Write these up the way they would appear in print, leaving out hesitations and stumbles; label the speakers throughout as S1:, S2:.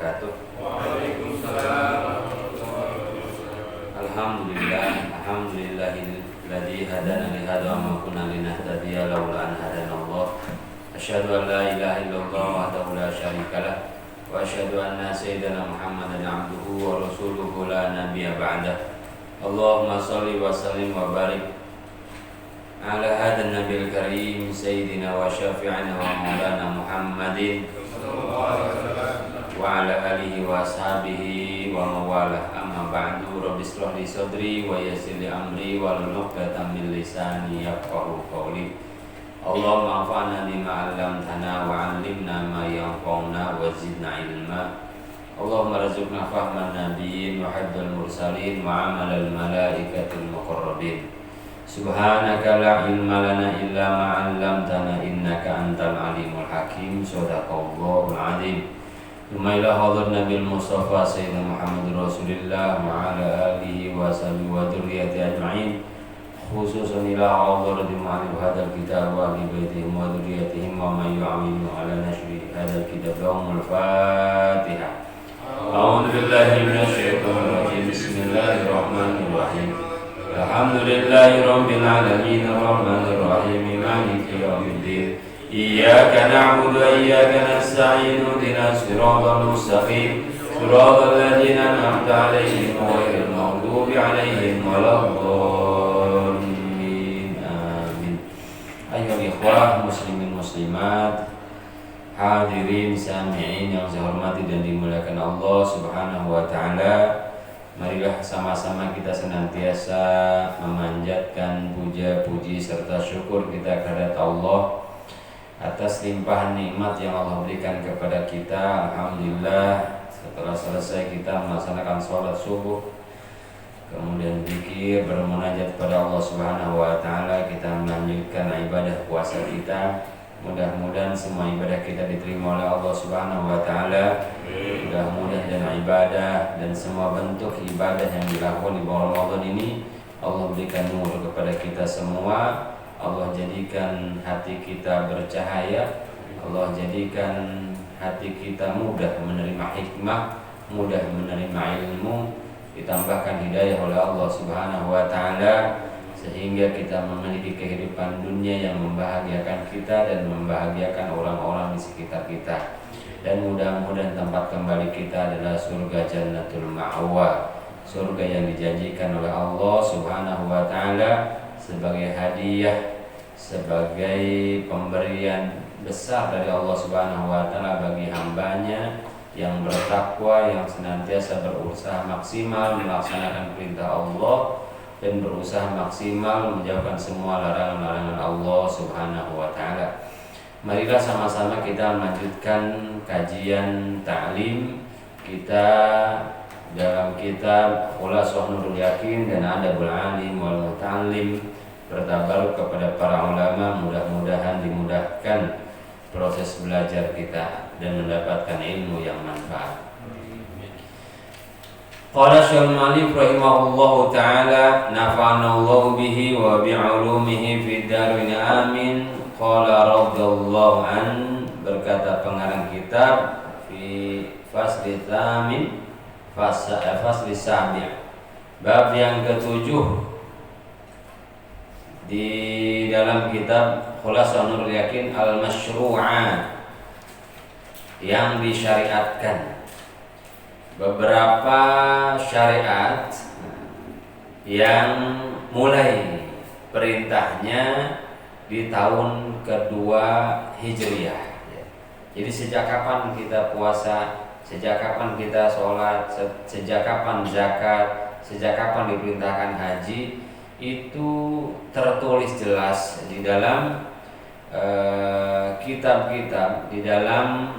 S1: wabarakatuh.
S2: Waalaikumsalam.
S1: Alhamdulillahilladzi hadana li hadza wa ma kunna linahtadiya laula an hadanallah. Asyhadu an la ilaha illallah wahdahu la syarika lah wa asyhadu anna sayyidana Muhammadan abduhu wa rasuluhu la nabiyya ba'dah. Allahumma shalli wa sallim wa barik ala hadan nabiyil karim sayyidina wa syafi'ina wa maulana Muhammadin wa ala alihi wa ashabihi wa mawalah. Amma ba'du, rabbi shrah li sadri wa yassir li amri wahlul 'uqdatam min lisani yafqahu qawli. Allahumma anfa'na bima 'allamtana wa 'allimna ma yanfa'una wa zidna ilma. Allahumma rzuqna fahman nabiyyin wa hadzal mursalin wa 'amalal malaikatil muqarrabin. Subhanaka la ilma lana illa ma 'allamtana innaka antal alimul hakim. Shadaqallahul 'azim. Lumailah hadir Nabi Mustafa Sayyidina Muhammad Rasulullah wa ala alihi wa sahbihi wa dzurriyyati ajma'in. Khususan ila hadir di ma'rif hadal kitab wa ahli baitihim wa dzurriyyatihim wa man yu'awinu ala nashri hadal kitab. Lahumul Fatihah. A'udzu billahi minasy syaithanir rajim. Bismillahirrahmanirrahim. Alhamdulillahi rabbil alamin arrahmanir rahim maliki yaumiddin. Iyyaka na'budu wa iyyaka nasta'in ihdinas siratal mustaqim siratal ladzina an'amta 'alaihim ghairil maghdubi 'alaihim waladdallin. Amin. Ayyuhal ikhwah muslimin muslimat, hadirin sami'in yang saya hormati dan dimuliakan Allah Subhanahu wa taala. Marilah sama-sama kita senantiasa memanjatkan puja-puji serta syukur kita kepada Allah atas limpahan nikmat yang Allah berikan kepada kita. Alhamdulillah, setelah selesai kita melaksanakan sholat subuh, kemudian zikir, bermunajat kepada Allah Subhanahu wa taala, kita melanjutkan ibadah puasa kita. Mudah-mudahan semua ibadah kita diterima oleh Allah Subhanahu wa taala. Mudah-mudahan dan ibadah dan semua bentuk ibadah yang dilakukan di bulan Ramadan ini Allah berikan nur kepada kita semua. Allah jadikan hati kita bercahaya. Allah jadikan hati kita mudah menerima hikmah, mudah menerima ilmu, ditambahkan hidayah oleh Allah Subhanahu wa taala sehingga kita memiliki kehidupan dunia yang membahagiakan kita dan membahagiakan orang-orang di sekitar kita. Dan mudah-mudahan tempat kembali kita adalah surga Jannatul Ma'wa, surga yang dijanjikan oleh Allah Subhanahu wa taala sebagai hadiah, sebagai pemberian besar dari Allah Subhanahu wa taala bagi hambanya yang bertakwa, yang senantiasa berusaha maksimal melaksanakan perintah Allah dan berusaha maksimal menjauhkan semua larangan-larangan Allah Subhanahu wa taala. Marilah sama-sama kita melanjutkan kajian ta'lim kita dalam kitab Khulasatul Nurul Yakin dan Adabul Alim wal Muta'allim. Bertabaruk kepada para ulama, mudah-mudahan dimudahkan proses belajar kita dan mendapatkan ilmu yang manfaat. Qala Syaikhul Mu'allif rahimahullahu ta'ala, nafa'anallahu bihi wa bi'ulumihi fid darin amin. Qala radhiyallahu an, berkata pengarang kitab fi fasli tsamin fasli sabi', bab yang ketujuh di dalam kitab Khulasatul Nurul Yakin, al-masyru'at, yang disyariatkan. Beberapa syariat yang mulai perintahnya di tahun kedua Hijriah. Jadi sejak kapan kita puasa, sejak kapan kita sholat, sejak kapan zakat, sejak kapan diperintahkan haji, itu tertulis jelas di dalam kitab-kitab, di dalam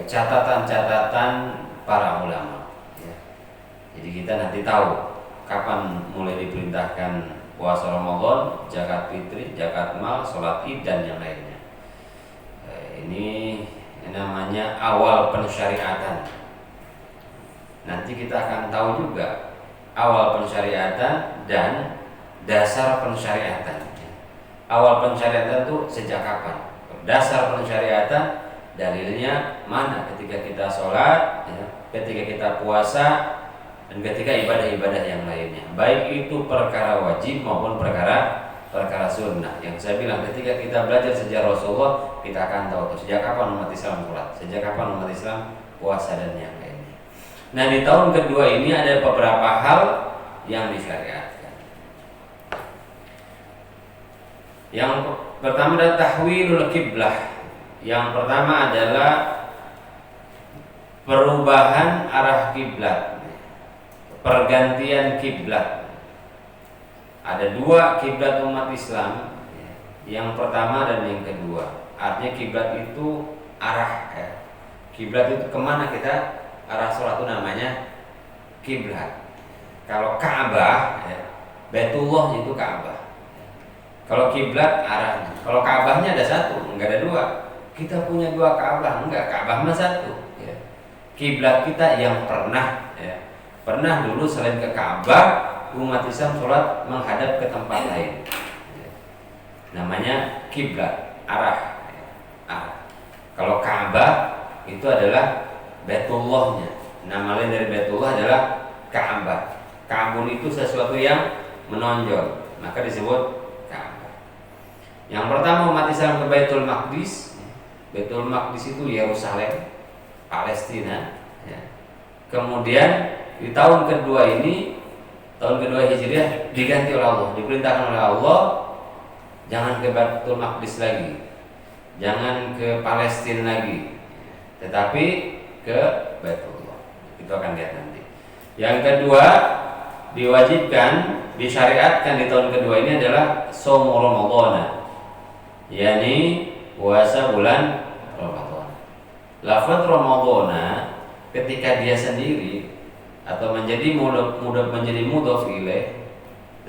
S1: catatan-catatan para ulama. Jadi kita nanti tahu kapan mulai diperintahkan puasa Ramadan, zakat fitri, zakat mal, sholat id dan yang lainnya. Ini namanya awal pensyariatan. Nanti kita akan tahu juga awal pensyariatan dan dasar pensyariatan. Awal pensyariatan itu sejak kapan? Dasar pensyariatan Dalilnya mana ketika kita sholat, ya, ketika kita puasa, dan ketika ibadah-ibadah yang lainnya, baik itu perkara wajib maupun perkara sunnah. Yang saya bilang, ketika kita belajar sejarah Rasulullah, kita akan tahu sejak kapan umat Islam sholat, sejak kapan umat Islam puasa dan yang lainnya. Nah, di tahun kedua ini ada beberapa hal yang disyariatkan. Yang pertama adalah tahwilul qiblah. Yang pertama adalah perubahan arah kiblat, pergantian kiblat. Ada dua kiblat umat Islam, yang pertama dan yang kedua. Artinya kiblat itu arah, ya. Kiblat itu kemana kita arah sholat itu namanya kiblat. Kalau Ka'bah, ya, Baitullah itu Ka'bah. Kalau kiblat arahnya. Kalau Ka'bahnya ada satu, enggak ada dua. Kita punya dua Ka'bah, enggak, Ka'bah mah satu, ya. Kiblat kita yang pernah, ya, pernah dulu selain ke Ka'bah, umat Islam sholat menghadap ke tempat lain, ya. Namanya kiblat, arah, ya. Arah. Kalau Ka'bah itu adalah Baitullahnya. Nama lain dari Baitullah adalah Ka'bah. Ka'bun itu sesuatu yang menonjol, maka disebut Ka'bah. Yang pertama umat Islam ke Baitul Maqdis. Baitul Maqdis itu Yerusalem, Palestina, ya. Kemudian di tahun kedua ini, tahun kedua Hijriah, diganti oleh Allah, diperintahkan oleh Allah, jangan ke Baitul Maqdis lagi, jangan ke Palestina lagi, tetapi ke Baitullah. Itu akan lihat nanti. Yang kedua, diwajibkan, disyariatkan di tahun kedua ini adalah shaum Ramadan, yakni puasa bulan Ramadan. Lafaz Ramadan ketika dia sendiri atau menjadi mudhof ilaih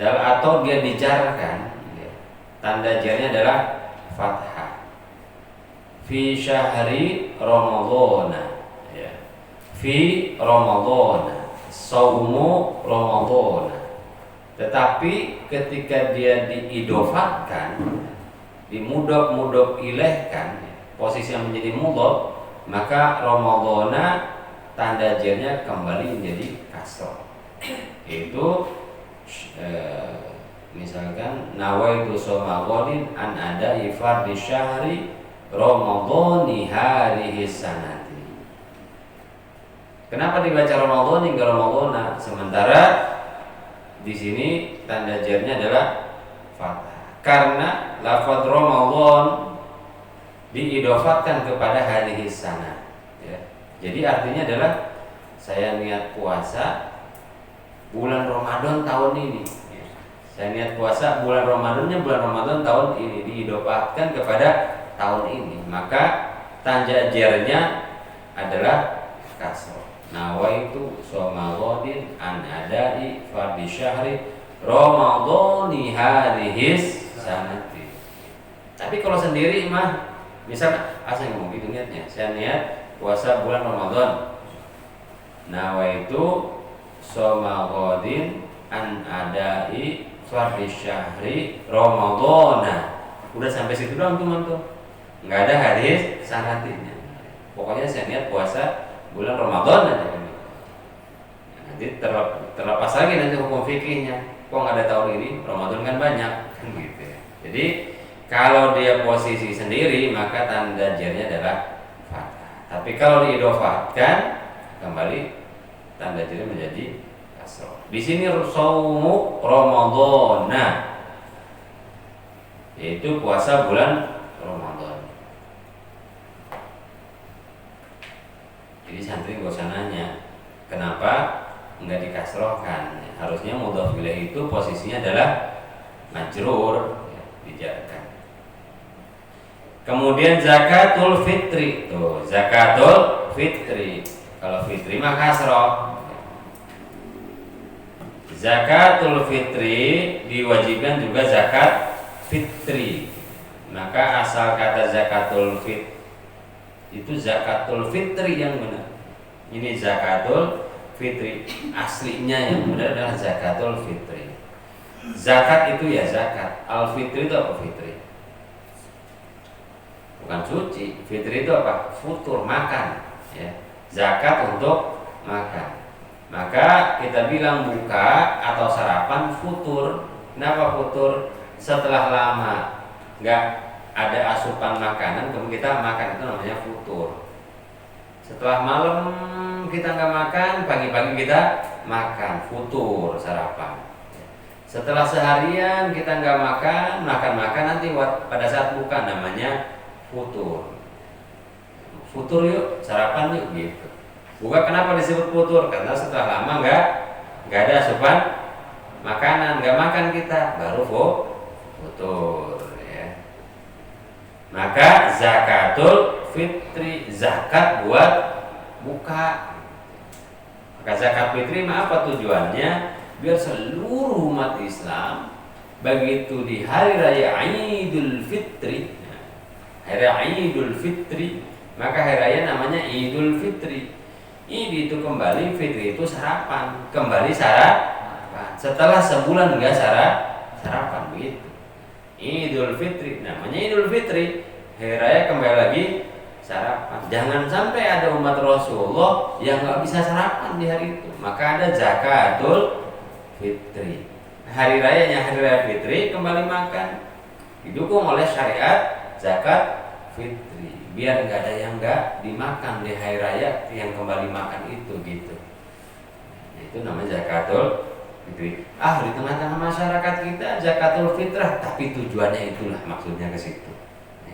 S1: atau dia dijarkan, ya, tanda jarnya adalah fathah. Fi syahri Ramadan, ya. Fi Ramadan, saumu Ramadan. Tetapi ketika dia diidofatkan, dimudhof ilaihkan, posisi yang menjadi mudhof, maka Ramadhana tanda jarnya kembali menjadi kasroh. Itu misalkan nawaitu shauma ghadin an ada'i fardhi syahri Ramadhani harihi sanati. Kenapa dibaca Ramadan hingga Ramadhana, sementara di sini tanda jarnya adalah fathah? Karena lafaz Ramadan diidofatkan kepada hadhihi sana, ya. Jadi artinya adalah saya niat puasa bulan Ramadan tahun ini, ya. Saya niat puasa bulan Ramadannya bulan Ramadan tahun ini, diidofatkan kepada tahun ini, maka tanda jarnya adalah kasroh. Nawaitu shauma ghadin an ada'i fardhi syahri Ramadhani hadhihi sanati. Tapi kalau sendiri mah, misal saya ngomong gitu niatnya, saya niat puasa bulan Ramadan, nawaitu shauma ghadin an ada'i fardhi syahri Ramadhana. Udah sampai situ doang tuh, nggak ada hadis sanatinya. Pokoknya saya niat puasa bulan Ramadan aja. Nanti terlepas lagi nanti hukum fikihnya. Kok nggak ada tahun ini? Ramadan kan banyak, kan gitu. Jadi kalau dia posisi sendiri maka tanda jarnya adalah fathah. Tapi kalau diidofatkan kembali tanda jarnya menjadi kasroh. Di sini shaumu Ramadan, yaitu puasa bulan Ramadan. Jadi santri nggak usah nanya kenapa nggak dikasrohkan. Harusnya mudhof ilaih itu posisinya adalah majrur, ya, dijarkan. Kemudian zakatul fitri, tuh zakatul fitri. Kalau fitri mah kasroh. Zakatul fitri diwajibkan juga zakat fitri. Maka asal kata zakatul fit itu zakatul fitri yang benar. Ini zakatul fitri, aslinya yang benar adalah zakatul fitri. Zakat itu ya zakat. Al fitri itu apa fitri? bukan suci. Fitri itu apa? Futur, makan, ya. Zakat untuk makan. Maka kita bilang buka atau sarapan futur. Kenapa futur? Setelah lama nggak ada asupan makanan, kemudian kita makan, itu namanya futur. Setelah malam kita nggak makan, pagi-pagi kita makan, futur, sarapan. Setelah seharian kita nggak makan nanti pada saat buka namanya futur. Futur yuk, sarapan yuk gitu. Buka kenapa disebut futur? Karena setelah lama nggak ada asupan makanan, nggak makan kita, baru futur. Ya. Maka zakatul fitri, zakat buat buka. Maka zakat fitri apa tujuannya? Biar seluruh umat Islam begitu di hari raya Idul Fitri, hari raya Idul Fitri, maka hari raya namanya Idul Fitri. Id itu kembali, fitri itu sarapan, kembali sarapan. Setelah sebulan enggak sarapan begitu. Idul Fitri, namanya Idul Fitri, hari raya kembali lagi sarapan. Jangan sampai ada umat Rasulullah yang nggak bisa sarapan di hari itu. Maka ada zakatul fitri. Hari rayanya hari raya fitri, kembali makan. Didukung oleh syariat zakat fitri. Biar nggak ada yang nggak dimakan di hari raya yang kembali makan itu gitu. Nah, itu namanya zakatul fitri. Di tengah-tengah masyarakat kita zakatul fitrah, tapi tujuannya itulah, maksudnya ke situ.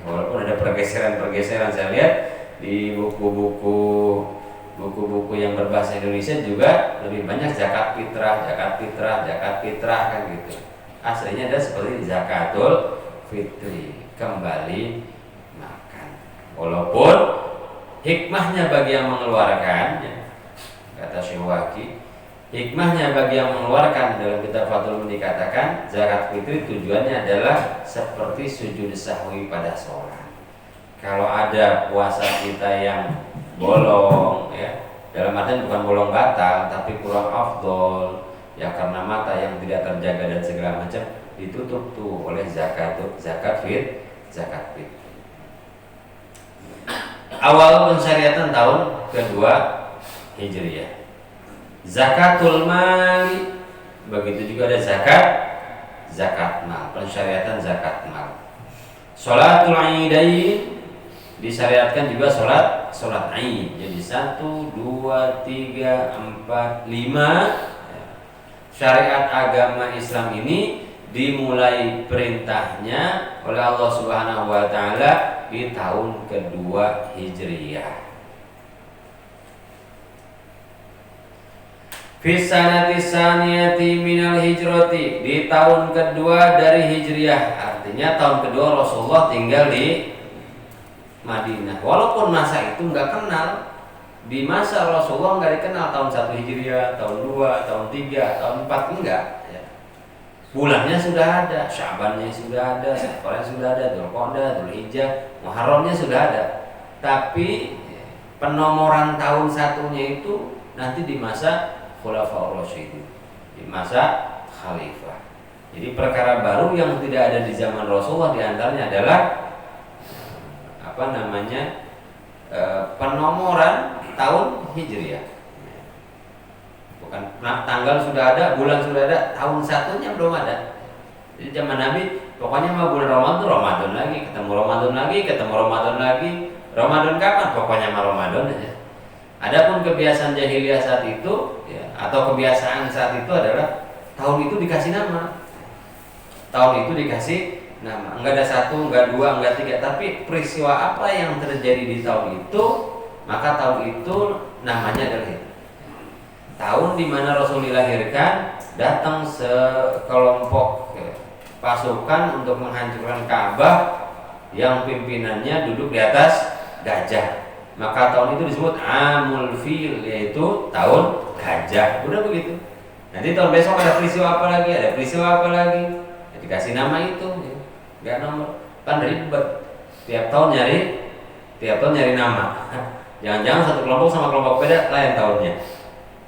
S1: Walaupun ada pergeseran saya lihat di buku-buku yang berbahasa Indonesia juga lebih banyak zakat fitrah kan gitu. Aslinya ada seperti zakatul fitri, kembali makan. Walaupun hikmahnya bagi yang mengeluarkan, kata Syewaki, hikmahnya bagi yang mengeluarkan, dalam kitab Fathul Muin dikatakan zakat fitri tujuannya adalah seperti sujud sahwi pada sholat. Kalau ada puasa kita yang bolong, ya, dalam artian bukan bolong batal, tapi kurang afdol, ya karena mata yang tidak terjaga dan segala macam, ditutup tuh oleh zakat fitri. Awal pensyariatan tahun kedua Hijriyah. Zakatul mali, begitu juga ada zakat mal, pensyariatan zakat mal. Sholatul idain, disyariatkan juga sholat Id. Jadi 1, 2, 3, 4, 5. Syariat agama Islam ini dimulai perintahnya oleh Allah Subhanahu wa taala di tahun kedua Hijriyah. Fisanati saniyati minal hijrati, di tahun kedua dari Hijriyah. Artinya tahun kedua Rasulullah tinggal di Madinah. Walaupun masa itu nggak kenal, di masa Rasulullah nggak dikenal tahun 1 Hijriah, tahun 2, tahun 3, tahun 4, enggak. Ya. Bulannya sudah ada, Syabannya sudah ada, Safarnya sudah ada, Dzulqa'dah, Dzulhijjah, Muharramnya sudah ada. Tapi penomoran tahun satunya itu nanti di masa Khulafaur Rasyidin, di masa khalifah. Jadi perkara baru yang tidak ada di zaman Rasulullah diantaranya adalah penomoran tahun Hijriah. Bukan tanggal sudah ada, bulan sudah ada, tahun satunya belum ada. Jadi zaman Nabi pokoknya mau bulan Ramadan lagi, ketemu Ramadan lagi. Ramadan kapan? Pokoknya mau Ramadan aja. Adapun kebiasaan jahiliyah saat itu, ya, atau kebiasaan saat itu adalah tahun itu dikasih nama. Tahun itu dikasih nama. Enggak ada 1, enggak 2, enggak 3, tapi peristiwa apa yang terjadi di tahun itu, maka tahun itu namanya adalah itu. Tahun di mana Rasul dilahirkan, datang sekelompok pasukan untuk menghancurkan Ka'bah yang pimpinannya duduk di atas gajah. Maka tahun itu disebut Amul Fil, yaitu tahun gajah. Udah begitu. Nanti tahun besok ada peristiwa apa lagi, ya, dikasih nama itu, ya. Gak nomor, kan ribet. Tiap tahun nyari nama. Jangan-jangan satu kelompok sama kelompok beda lain tahunnya.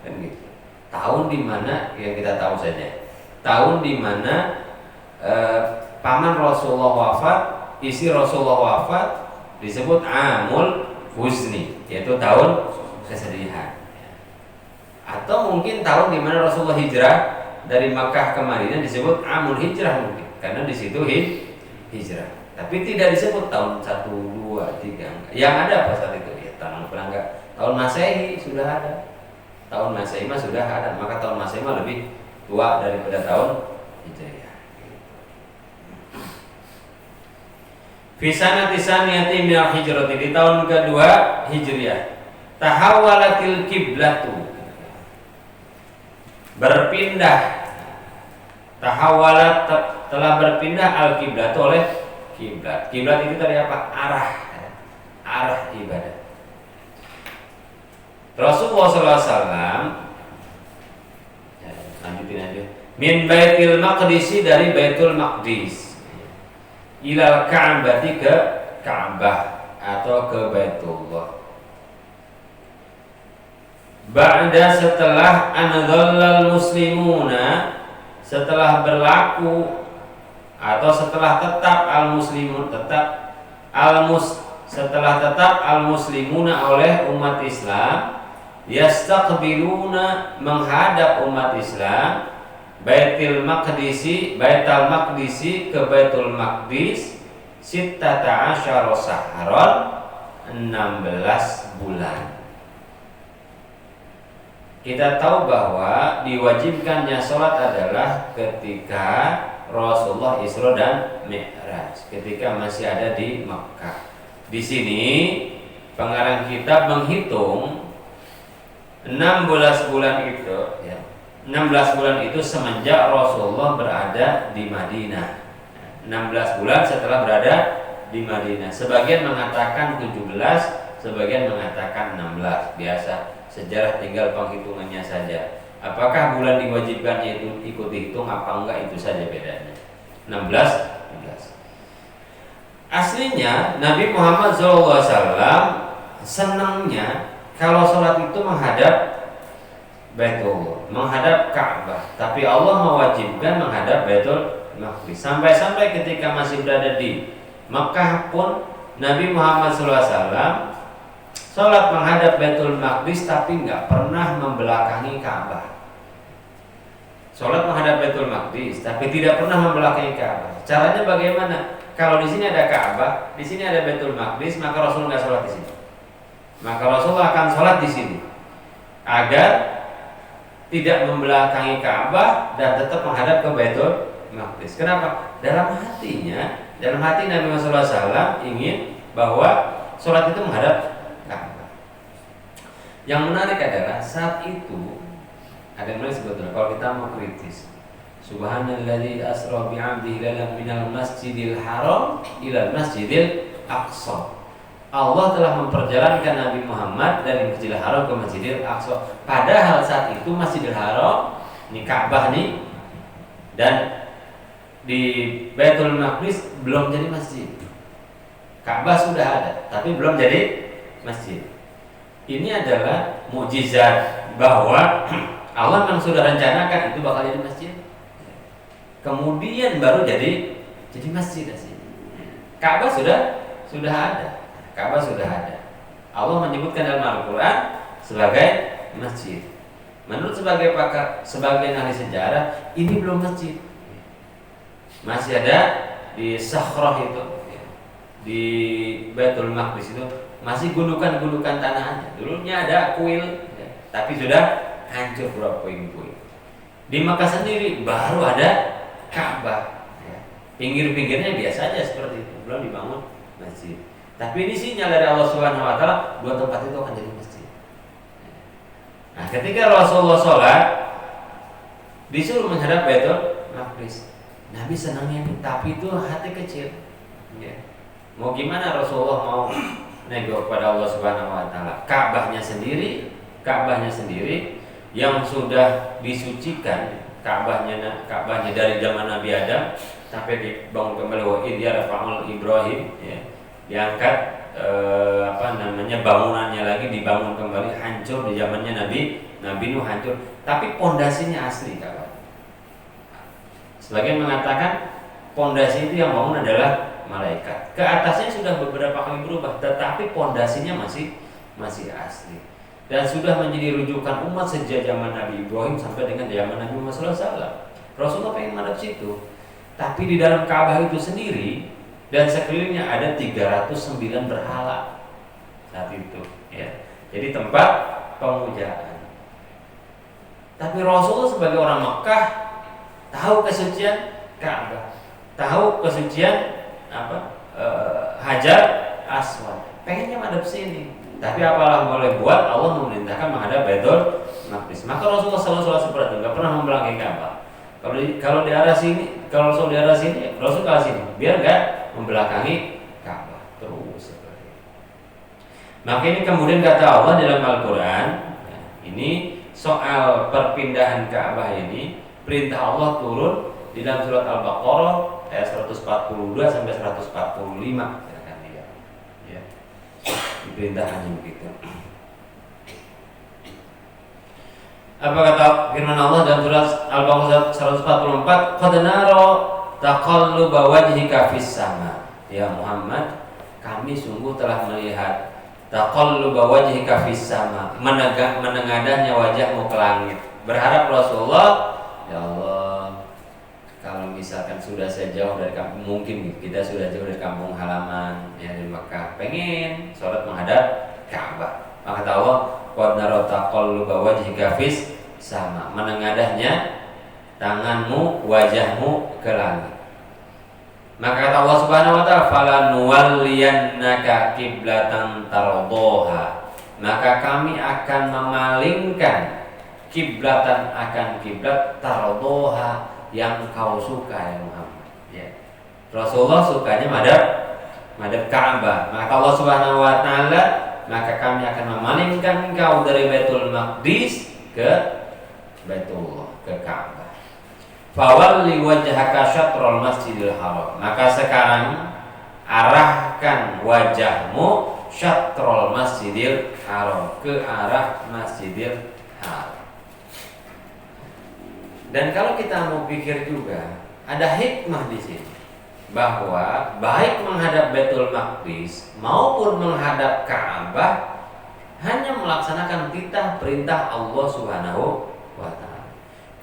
S1: Kan gitu. Tahun di mana yang kita tahu saja. Tahun di mana paman Rasulullah wafat, istri Rasulullah wafat, disebut amul huzni, yaitu tahun kesedihan. Atau mungkin tahun di mana Rasulullah hijrah dari Makkah ke Madinah disebut amul hijrah mungkin, karena di situ hijrah. Tapi tidak disebut tahun 1, 2, 3. Yang ada apa saat itu? Ya, tahun Masehi sudah ada. Tahun Masehi mah sudah ada, maka tahun Masehi mah lebih tua daripada tahun Hijriah. Fi sanati saniyati minal hijrati, di tahun kedua Hijriah, tahawwalatil kiblatu, berpindah, tahawwalat telah berpindah al kiblatu oleh kiblat. Kiblat itu tadi apa? Arah ibadah. Rasulullah SAW, lanjutin aja, min baitil maqdisi, dari baitul maqdis, ilal ka'bati, ke Ka'bah atau ke Baitullah. Ba'da, setelah anadhallal muslimuna, setelah berlaku atau setelah tetap al-muslimun, setelah tetap al-muslimuna oleh umat Islam, yastaqbiluna, menghadap umat Islam, Baitul Maqdisi ke Baitul Maqdis, sittata asyara sahron, 16 bulan. Kita tahu bahwa diwajibkannya sholat adalah ketika Rasulullah Isra dan Mi'raj, ketika masih ada di Makkah. Di sini pengarang kitab menghitung 16 bulan itu, ya. 16 bulan itu semenjak Rasulullah berada di Madinah. 16 bulan setelah berada di Madinah. Sebagian mengatakan 17, sebagian mengatakan 16. Biasa, sejarah tinggal penghitungannya saja. Apakah bulan diwajibkannya itu ikut dihitung apa enggak, itu saja bedanya. 16, 17. Aslinya Nabi Muhammad SAW senangnya kalau sholat itu menghadap Baitullah, menghadap Ka'bah. Tapi Allah mewajibkan menghadap Baitul Maqdis. Sampai-sampai ketika masih berada di Mekah pun Nabi Muhammad SAW sholat menghadap Baitul Maqdis, tapi nggak pernah membelakangi Ka'bah. Sholat menghadap Baitul Maqdis, tapi tidak pernah membelakangi Ka'bah. Caranya bagaimana? Kalau di sini ada Ka'bah, di sini ada Baitul Maqdis, maka Rasul nggak sholat di sini. Maka Rasulullah akan sholat di sini agar tidak membelakangi Ka'bah dan tetap menghadap ke Baitul Maqdis. Kenapa? Dalam hati Nabi Muhammad SAW ingin bahwa sholat itu menghadap Ka'bah. Yang menarik adalah saat itu ada yang menarik sebetulnya kalau kita mau kritis. Subhanalladzi asra bi'abdihi lailan minal masjidil haram ilal masjidil aqsa. Allah telah memperjalankan Nabi Muhammad dari Masjidil Haram ke Masjidil Aqsa. Padahal saat itu Masjidil Haram, ini Ka'bah nih, dan di Baitul Maqdis belum jadi masjid. Ka'bah sudah ada, tapi belum jadi masjid. Ini adalah mukjizat bahwa Allah memang sudah rencanakan itu bakal jadi masjid. Kemudian baru jadi masjid. Ka'bah sudah ada. Ka'bah sudah ada. Allah menyebutkan dalam Al-Quran sebagai masjid. Menurut sebagian ahli sejarah, ini belum masjid. Masih ada di Sakhrah itu, di Baitul Maqdis itu masih gundukan-gundukan tanah aja. Dulunya ada kuil, tapi sudah hancur berapa puing-puing. Di Makkah sendiri baru ada Ka'bah. Pinggir-pinggirnya biasa aja seperti itu, belum dibangun masjid. Tapi ini sinyal dari Allah Subhanahu wa taala, dua tempat itu akan jadi masjid. Nah, ketika Rasulullah sholat disuruh menghadap Baitul Maqdis, Nabi senangnya nih, tapi itu hati kecil. Ya. Mau gimana Rasulullah mau nego kepada Allah Subhanahu wa taala? Ka'bahnya sendiri yang sudah disucikan, Ka'bahnya dari zaman Nabi Adam sampai dibangun kembali, wa idya rafa'ul Ibrahim, ya. Diangkat bangunannya lagi dibangun kembali, hancur di zamannya Nabi Nuh hancur, tapi pondasinya asli, kawan. Sebagian mengatakan pondasi itu yang bangun adalah malaikat. Ke atasnya sudah beberapa kali berubah, tetapi pondasinya masih asli. Dan sudah menjadi rujukan umat sejak zaman Nabi Ibrahim sampai dengan zaman Nabi Muhammad SAW. Rasulullah pengen madhab situ. Tapi di dalam Ka'bah itu sendiri dan sekelilingnya ada 309 berhala saat itu, ya. Jadi tempat pemujaan. Tapi Rasulullah sebagai orang Makkah tahu kesucian Ka'bah, tahu kesucian Hajar Aswad, pengennya madhab sini. Tapi apalah boleh buat, Allah memerintahkan menghadap Baitul Maqdis. Maka Rasulullah SAW seperti itu, nggak pernah membelakangi Ka'bah. Kalau di arah sini, kalau Rasul di arah sini, Rasul ke sini, biar nggak membelakangi Ka'bah terus. Maka ini kemudian kata Allah dalam Al-Quran, ini soal perpindahan Ka'bah ini, perintah Allah turun di dalam surat Al-Baqarah ayat 142 sampai 145. Ya. Diperintahkannya begitu. Apa kata firman Allah dalam surat Al-Baqarah 144? Qad nara taqalluba wajhika fis sama. Ya Muhammad, kami sungguh telah melihat taqalluba wajhika fis sama, menengadahnya wajahmu ke langit. Berharap Rasulullah, ya Allah, kalau misalkan sudah sejauh dari kampung, mungkin kita sudah jauh dari kampung halaman ya di Makkah, pengen sholat menghadap Ka'bah. Maka kata Allah, qad nara taqalluba wajhika fis sama, menengadahnya tanganmu, wajahmu ke langit. Maka kata Allah Subhanahu wa taala, "Falanuwalliyannaka qiblatan tardoha." Maka kami akan memalingkan kiblatan akan kiblat tardoha yang kau suka ya Muhammad. Ya. Rasulullah sukanya madhab Ka'bah. Maka Allah Subhanahu wa taala, maka kami akan memalingkan engkau dari Baitul Maqdis ke Baitullah, ke Ka'bah. Fawalli wajhaka syatrul Masjidil Haram. Maka sekarang arahkan wajahmu syatrul Masjidil Haram, ke arah Masjidil Haram. Dan kalau kita mau pikir juga, ada hikmah di sini bahwa baik menghadap Baitul Maqdis maupun menghadap Ka'bah hanya melaksanakan titah perintah Allah Subhanahu wa taala.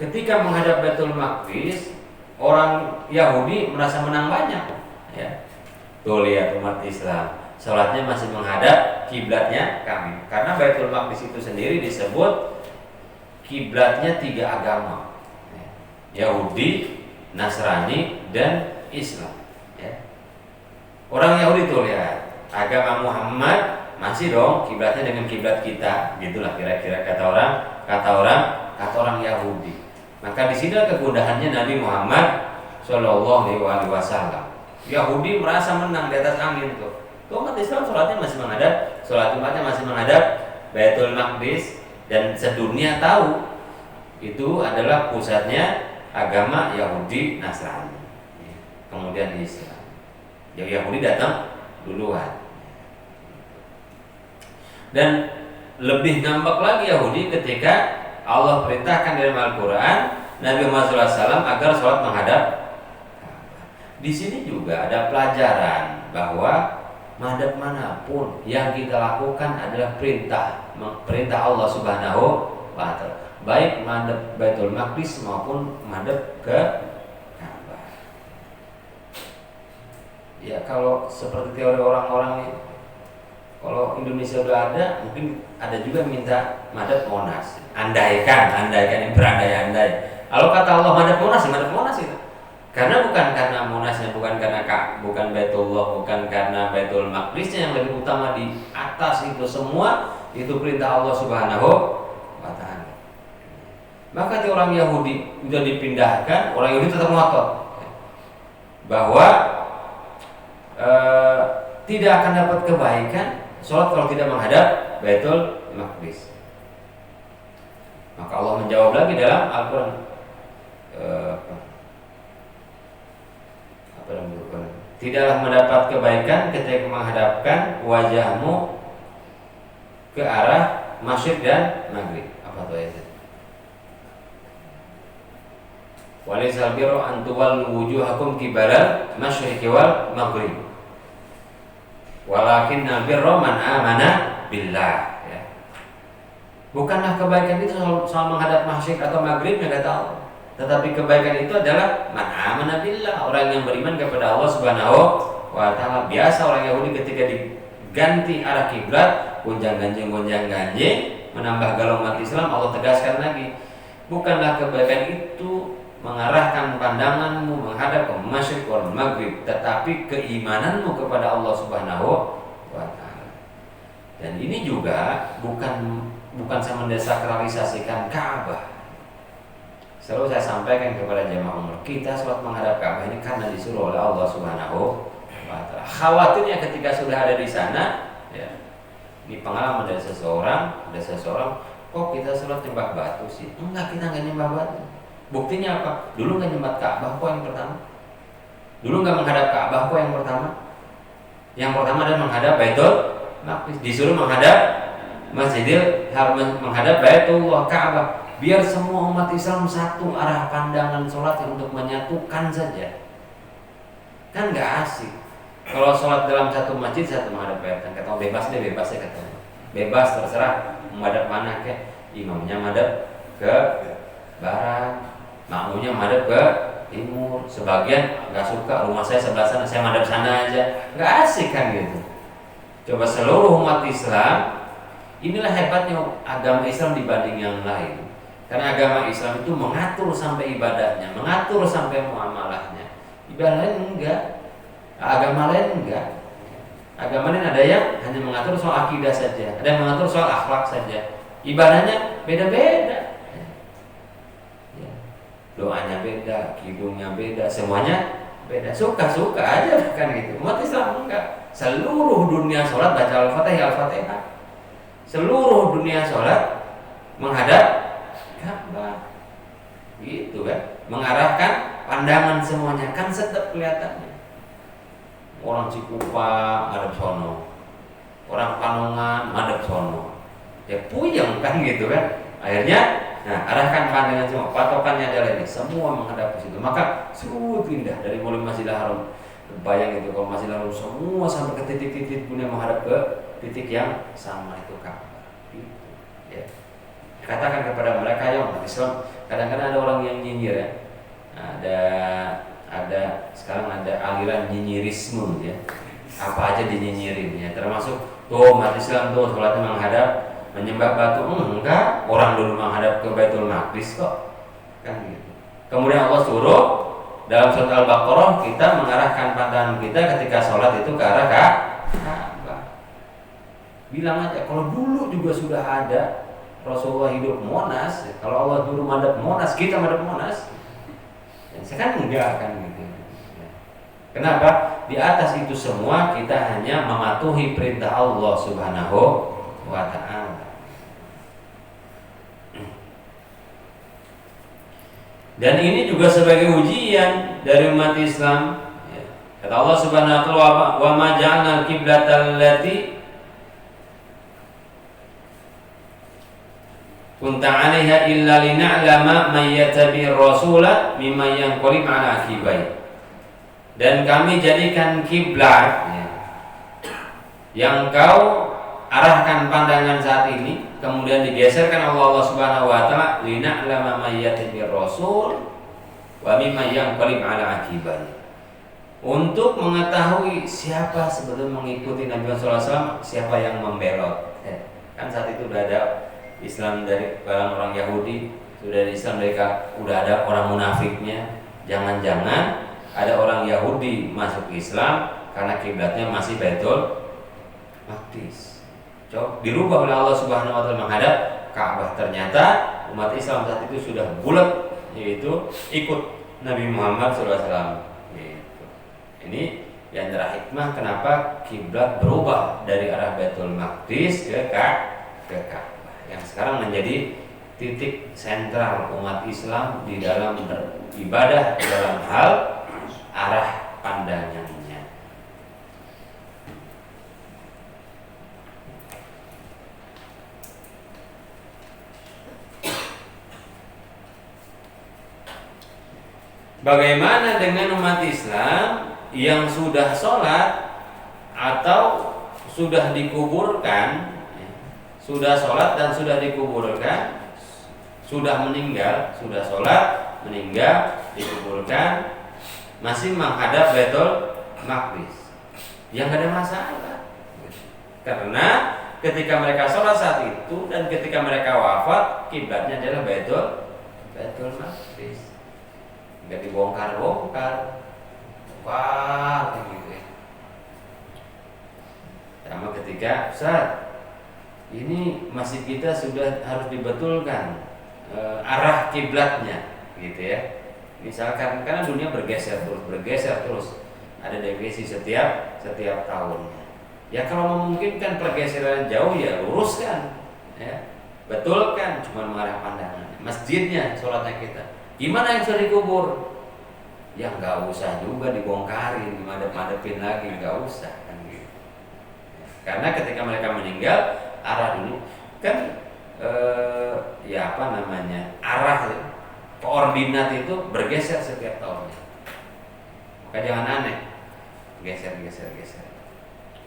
S1: Ketika menghadap Baitul Maqdis, orang Yahudi merasa menang banyak, ya. Tuh lihat umat Islam, salatnya masih menghadap kiblatnya kami. Karena Baitul Maqdis itu sendiri disebut kiblatnya 3 agama. Yahudi, Nasrani, dan Islam, ya. Orang Yahudi tuh lihat, agama Muhammad masih dong kiblatnya dengan kiblat kita, gitulah kira-kira kata orang Yahudi. Maka di sini kegundahannya Nabi Muhammad Shallallahu Alaihi Wasallam. Yahudi merasa menang di atas angin tuh. Umat Islam sholatnya masih menghadap, sholat umatnya masih menghadap Baitul Maqdis, dan sedunia tahu itu adalah pusatnya agama Yahudi Nasrani. Kemudian Islam. Yahudi datang duluan. Dan lebih nampak lagi Yahudi ketika Allah perintahkan dalam Al-Quran Nabi Muhammad SAW agar sholat menghadap. Di sini juga ada pelajaran bahwa madhab manapun yang kita lakukan adalah perintah Allah Subhanahu wa taala. Baik madhab Baitul Maqdis maupun madhab ke Ka'bah. Ya kalau seperti teori orang-orang ini, kalau Indonesia udah ada, mungkin ada juga minta madhab Monas. Andaikan yang berandai-andai. Kalau kata Allah madhab Monas itu. Karena bukan karena Monasnya, bukan karena bukan Baitullah, bukan karena Baitul Maqdisnya yang lebih utama, di atas itu semua itu perintah Allah Subhanahu wa taala. Maka di orang Yahudi sudah dipindahkan, orang Yahudi tetap ngotot bahwa tidak akan dapat kebaikan sholat kalau tidak menghadap Baitul Maqdis. Maka Allah menjawab lagi dalam Al-Quran, tidaklah mendapat kebaikan ketika menghadapkan wajahmu ke arah Masyriq dan Maghrib. Apa tuh ayatnya? Walaysal birru an tuwallu wujuhakum qibala masyriqi wal maghrib. Walakinnal birra man amana billah. Ya. Bukanlah kebaikan itu soal menghadap masyriq atau maghrib, kata Allah. Tetapi kebaikan itu adalah man amana billah, orang yang beriman kepada Allah Subhanahu wa taala. Biasa orang Yahudi ketika diganti arah kiblat, gonjang-ganjing menambah galau umat Islam. Allah tegaskan lagi, bukanlah kebaikan itu mengarahkan pandanganmu menghadap ke masyriq wal maghrib, tetapi keimananmu kepada Allah Subhanahu wa taala. Dan ini juga bukan sama mendesakralisasikan Ka'bah. Selalu saya sampaikan kepada jemaah umroh, kita sholat menghadap Ka'bah ini karena disuruh oleh Allah Subhanahu wa taala. Khawatirnya ketika sudah ada di sana, ya, ini pengalaman dari seseorang, kok kita sholat nyembah batu sih? Enggak, kita nggak nyembah batu. Buktinya apa? Dulu nggak nyembah Ka'bah kok yang pertama. Dulu nggak menghadap Ka'bah kok yang pertama. Yang pertama adalah menghadap Baitul Maqdis. Disuruh menghadap Masjidil Haram, menghadap Baitullah Ka'bah. Biar semua umat Islam satu arah pandangan sholat untuk menyatukan saja. Kan nggak asik. Kalau sholat dalam satu masjid satu menghadap Baitul, kata bebas ya katanya. Bebas terserah menghadap mana ke. Imamnya menghadap ke barat, makmumnya madhab ke timur. Sebagian nggak suka, rumah saya sebelah sana, saya madhab sana aja. Nggak asik kan gitu. Coba seluruh umat Islam, inilah hebatnya agama Islam dibanding yang lain. Karena agama Islam itu mengatur sampai ibadahnya, mengatur sampai muamalahnya. Ibadah lain enggak, agama lain enggak. Agama lain ada yang hanya mengatur soal akidah saja, ada yang mengatur soal akhlak saja. Ibadahnya beda-beda. Doanya beda, kidungnya beda, semuanya beda. Suka-suka aja kan gitu. Umat Islam enggak. Seluruh dunia sholat baca Al-Fatihah. Seluruh dunia sholat menghadap Ka'bah. Gitu kan. Mengarahkan pandangan semuanya, kan sedap kelihatannya. Orang Cikupa ngadep sono, orang Panongan ngadep sono. Ya puyeng kan gitu kan. Akhirnya arahkan pandangan semua, patokannya adalah ini, semua menghadap ke situ. Maka sungguh indah dari mulai Masjidil Haram. Bayang itu kalau Masjidil Haram semua sampai ke titik-titik punya menghadap ke titik yang sama, itu Ka'bah. Gitu. Ya. Katakan kepada mereka yang Islam, kadang-kadang ada orang yang nyinyir ya. Ada sekarang ada aliran nyinyirisme ya. Apa aja dinyinyirin ya, termasuk tuh umat Islam tuh sholatnya menghadap menyembah batu. Enggak, orang dulu menghadap ke Baitul Maqdis kok. Kan gitu. Kemudian Allah suruh dalam surat Al-Baqarah kita mengarahkan pandangan kita ketika sholat itu ke arah Ka'bah. Bilang aja kalau dulu juga sudah ada Rasulullah hidup Monas, kalau Allah dulu madhab Monas, kita madhab Monas. Sekarang enggak kan gitu. Kenapa? Di atas itu semua kita hanya mematuhi perintah Allah Subhanahu wa ta'ala. Dan ini juga sebagai ujian dari umat Islam. Kata Allah Subhanahu wa ta'ala, "Wa ma ja'alna al-qiblatal lati kunta 'alaiha illa lina'lama may yattabi'ir rasula mimman yanqalib 'ala aqibai." Dan kami jadikan kiblat yang kau arahkan pandangan saat ini, kemudian digeserkan Allah Subhanahu wa taala, lina'lama may yattabi'ir rasul wa mimman yanqalib 'ala aqibai. Untuk mengetahui siapa sebetulnya mengikuti Nabi sallallahu alaihi wasallam, siapa yang membelot. Kan saat itu sudah ada Islam dari kalangan orang Yahudi, sudah ada Islam dari udah ada orang munafiknya. Jangan-jangan ada orang Yahudi masuk Islam karena kiblatnya masih Baitul Maqdis. Coba dirubah oleh Allah Subhanahu wa taala menghadap Ka'bah. Ternyata umat Islam saat itu sudah bulat, yaitu ikut Nabi Muhammad SAW. Gitu. Ini yang antara hikmah kenapa kiblat berubah dari arah Baitul Maqdis ke Ka'bah, yang sekarang menjadi titik sentral umat Islam di dalam beribadah dalam hal arah pandangannya. Bagaimana dengan umat Islam yang sudah sholat atau sudah dikuburkan, sudah sholat dan sudah dikuburkan, sudah meninggal, sudah sholat, meninggal, dikuburkan, masih menghadap Baitul Maqdis, yang ada masalah. Karena ketika mereka sholat saat itu dan ketika mereka wafat, kiblatnya adalah Baitul Maqdis. Nggak dibongkar-bongkar, wah gitu ya. Sama ketika Ustaz, ini masjid kita sudah harus dibetulkan arah kiblatnya, gitu ya. Misalkan karena dunia bergeser terus, ada deviasi setiap tahunnya. Ya kalau memungkinkan pergeseran jauh ya luruskan, ya betulkan, cuma mengarah pandangan. Masjidnya, sholatnya kita. Gimana yang sudah dikubur? Ya nggak usah juga dibongkarin, dimadep-madepin lagi, nggak usah kan gitu. Karena ketika mereka meninggal, arah dulu kan arah koordinat itu bergeser setiap tahunnya. Maka jangan aneh, geser.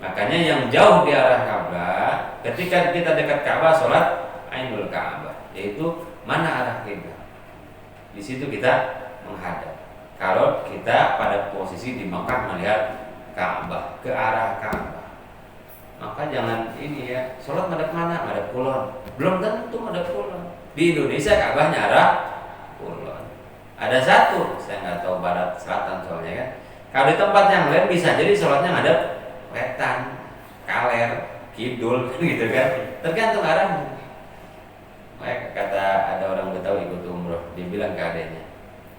S1: Makanya yang jauh di arah Ka'bah, ketika kita dekat Ka'bah sholat Ainul Ka'bah, yaitu mana arah kiblat. Di situ kita menghadap. Kalau kita pada posisi di Makkah melihat Ka'bah, ke arah Ka'bah, maka jangan ini ya, sholat madhab mana? Madhab kulon. Belum tentu madhab kulon. Di Indonesia Ka'bahnya arah kulon. Ada satu, saya nggak tahu barat selatan soalnya kan. Kalau di tempat yang lain bisa jadi sholatnya madhab wetan, kaler, kidul gitu kan. Tergantung arahnya. Kata ada orang Betawi ikut umroh, dia bilang ke adanya,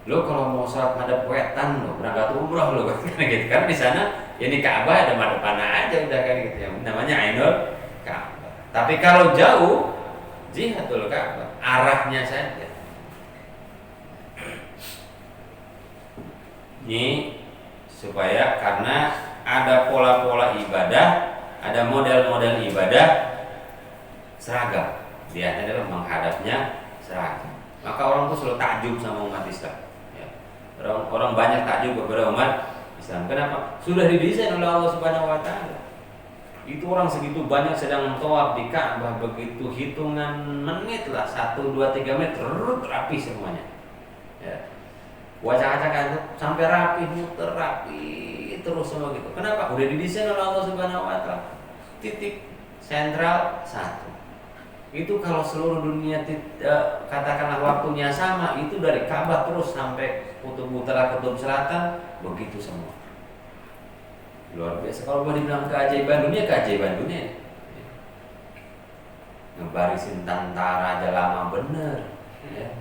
S1: lo kalau mau sholat madhab wetan lo berangkat umroh lo kan gitu kan. Di sana ini Ka'bah ada madhab mana aja udah kan gitu ya, namanya Ainul Ka'bah. Tapi kalau jauh Jihatul Ka'bah, arahnya saja. Ini supaya karena ada pola-pola ibadah, ada model-model ibadah seragam. Dia adalah menghadapnya seragam. Maka orang tuh selalu takjub sama umat Islam. Ya. Orang banyak takjub kepada umat Islam. Kenapa? Sudah didesain oleh Allah Subhanahu Wa Taala. Itu orang segitu banyak sedang tawaf di Ka'bah, begitu hitungan menit lah, 1, 2, 3 menit, rapi semuanya. Ya. Wajah-wajah kan sampai rapi, muter rapi terus semua gitu. Kenapa? Udah didesain oleh Allah Subhanahu Wa Taala. Titik sentral satu. Itu kalau seluruh dunia katakanlah waktunya sama, itu dari Ka'bah terus sampai kutub utara, kutub selatan, begitu semua. Luar biasa. Kalau mau dibilang keajaiban dunia, ngebarisin tentara aja lama bener. Ya.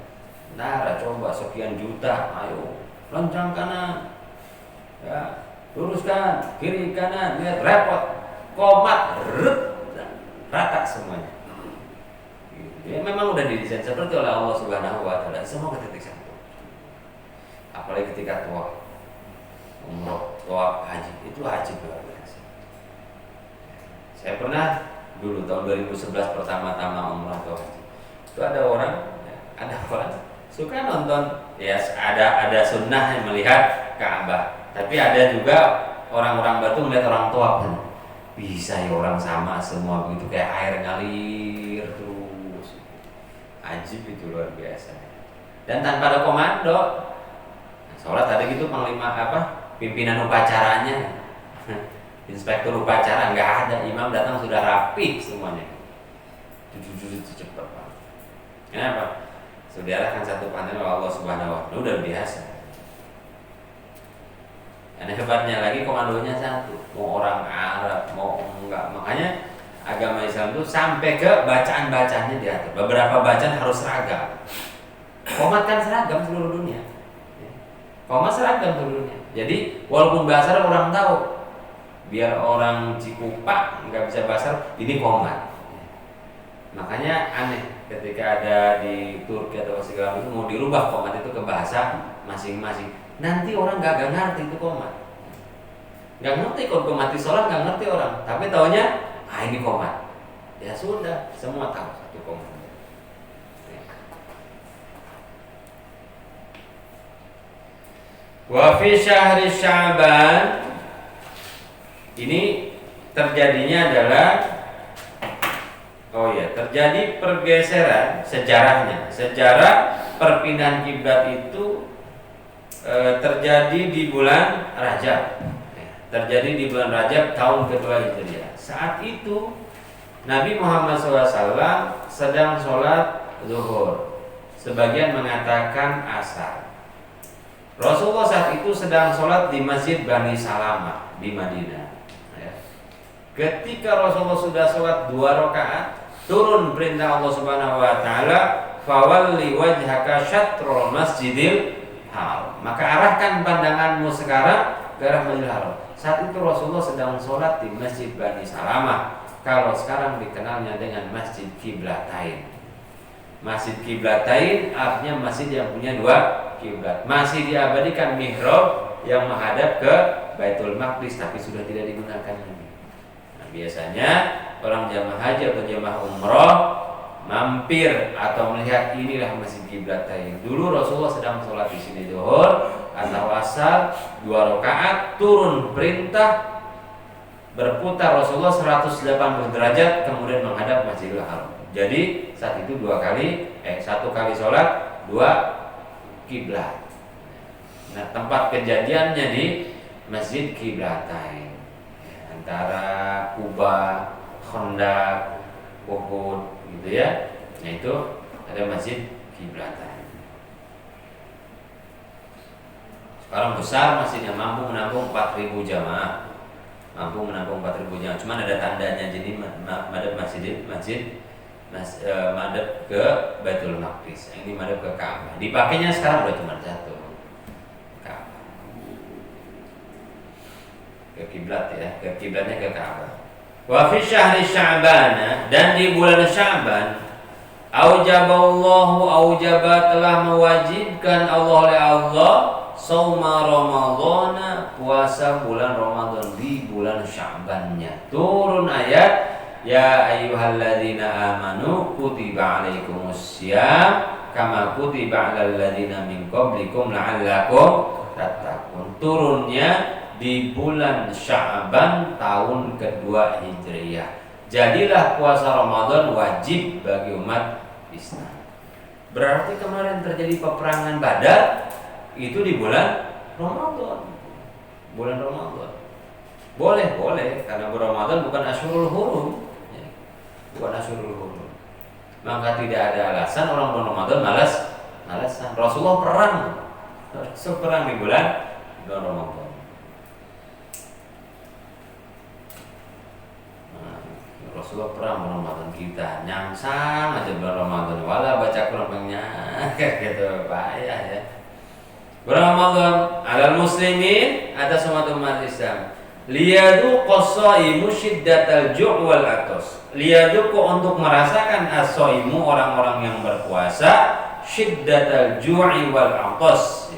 S1: Tentara coba sekian juta, ayo loncang kanan, ya luruskan kiri kanan, lihat repot, komat, rata semuanya. Ya, memang udah didesain seperti oleh Allah Subhanahu Wa Taala, semua ke titik satu. Apalagi ketika tawaf, umroh, tawaf, haji, itu haji luar biasa. Saya pernah dulu tahun 2011 pertama-tama umroh atau haji, itu ada orang suka nonton, ya ada sunnah yang melihat Ka'bah, tapi ada juga orang-orang batu melihat orang tawaf. Bisa ya orang sama semua begitu kayak air ngalir terus. Ajib itu luar biasa. Dan tanpa ada komando. Sholat ada gitu panglima pimpinan upacaranya. Inspektur upacara nggak ada, imam datang sudah rapi semuanya. Cepat banget. Kenapa? Saudara kan satu panel Allah Subhanahu Wa Taala udah biasa. Yang hebatnya lagi komandonya satu, mau orang Arab mau enggak. Makanya agama Islam itu sampai ke bacaan-bacaannya diatur. Beberapa bacaan harus seragam. Qomat kan seragam seluruh dunia. Qomat seragam seluruh dunia. Jadi walaupun bahasa orang tahu, biar orang Cikupa nggak bisa bahasa, ini qomat. Makanya aneh ketika ada di Turki atau segala itu mau dirubah qomat itu ke bahasa masing-masing. Nanti orang nggak ngerti itu qomat. Nggak ngerti kalau mati sholat, nggak ngerti orang. Tapi taunya ini qomat. Ya sudah, semua tahu satu qomat. Wa fi syahri Sya'ban, ini terjadinya adalah terjadi pergeseran sejarahnya. Sejarah perpindahan kiblat itu terjadi di bulan Rajab. Terjadi di bulan Rajab tahun kedua Hijriah. Saat itu Nabi Muhammad SAW sedang sholat zuhur. Sebagian mengatakan asar. Rasulullah saat itu sedang sholat di Masjid Bani Salamah di Madinah. Ketika Rasulullah sudah sholat 2 rakaat, turun perintah Allah Subhanahu Wa Taala, fawalli wajhaka syatrul masjidil haram. Maka arahkan pandanganmu sekarang ke arah Masjidil Haram. Saat itu Rasulullah sedang sholat di Masjid Bani Salamah. Kalau sekarang dikenalnya dengan Masjid Qiblatain. Masjid Qiblatain artinya masjid yang punya 2 kiblat. Masih diabadikan mihrab yang menghadap ke Baitul Maqdis, tapi sudah tidak digunakan lagi. Nah, biasanya orang jamaah haji atau jamaah umroh mampir atau melihat inilah Masjid Qiblatain. Dulu Rasulullah sedang sholat di sini zuhur atau asar 2 rakaat, turun perintah, berputar Rasulullah 180 derajat kemudian menghadap Masjidil Haram. Jadi saat itu 1 kali sholat 2 kiblat. Nah, tempat kejadiannya di Masjid Qiblatain, antara Kuba, Khandaq, Uhud, gitu ya. Nah, itu ada Masjid Qiblatain. Sekarang besar, masjidnya mampu menampung 4.000 jamaah. Mampu menampung 4.000 jamaah. Cuman ada tandanya, jadi madhab madhab ke Baitul Maqdis. Ini madhab ke Ka'bah. Dipakainya sekarang udah cuma 1. Ka'bah. Ke kiblat ya, ke kiblatnya ke Ka'bah. Wa fi syahri Sya'ban, dan di bulan Sya'ban, aujaba telah mewajibkan Allah oleh Allah shauma Ramadhana, puasa bulan Ramadan di bulan Sya'bannya. Turun ayat, ya ayyuhalladzina amanu kutiba alaikumussyam kama kutiba alal ladzina min qablikum la'allakum tattaqun. Turunnya di bulan Sya'ban tahun kedua Hijriah. Jadilah puasa Ramadan wajib bagi umat Islam. Berarti kemarin terjadi peperangan Badar itu di bulan Ramadan. Bulan Ramadan. Boleh karena bulan Ramadan bukan Asyurul Hurum. Bukan Asyurul Hurum. Maka tidak ada alasan orang bulan Ramadan malasan. Rasulullah perang di bulan Ramadan. Rasulullah perang Ramadan, kita nyangsang aja bulan Ramadan, wala baca Quran banyak gitu, payah ya. Bulan Ramadan alal muslimin, atas umat Islam, liyadu qasaimu syiddatal ju' wal atos. Liyadu untuk merasakan as-shaimu, orang-orang yang berpuasa, syiddatal ju'i wal atos.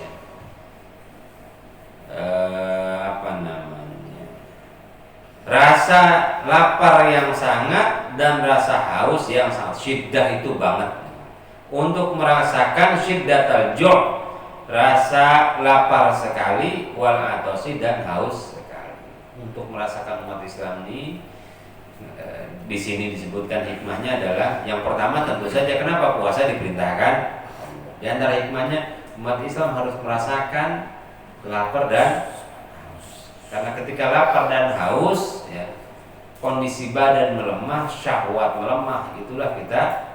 S1: Rasa lapar yang sangat dan rasa haus yang sangat. Syiddah itu banget. Untuk merasakan syiddatal ju', rasa lapar sekali, wal atosi, dan haus sekali. Untuk merasakan umat Islam ini, di sini disebutkan hikmahnya adalah yang pertama tentu saja kenapa puasa diperintahkan. Di antara hikmahnya umat Islam harus merasakan lapar dan haus. Karena ketika lapar dan haus, ya, kondisi badan melemah, syahwat melemah, itulah kita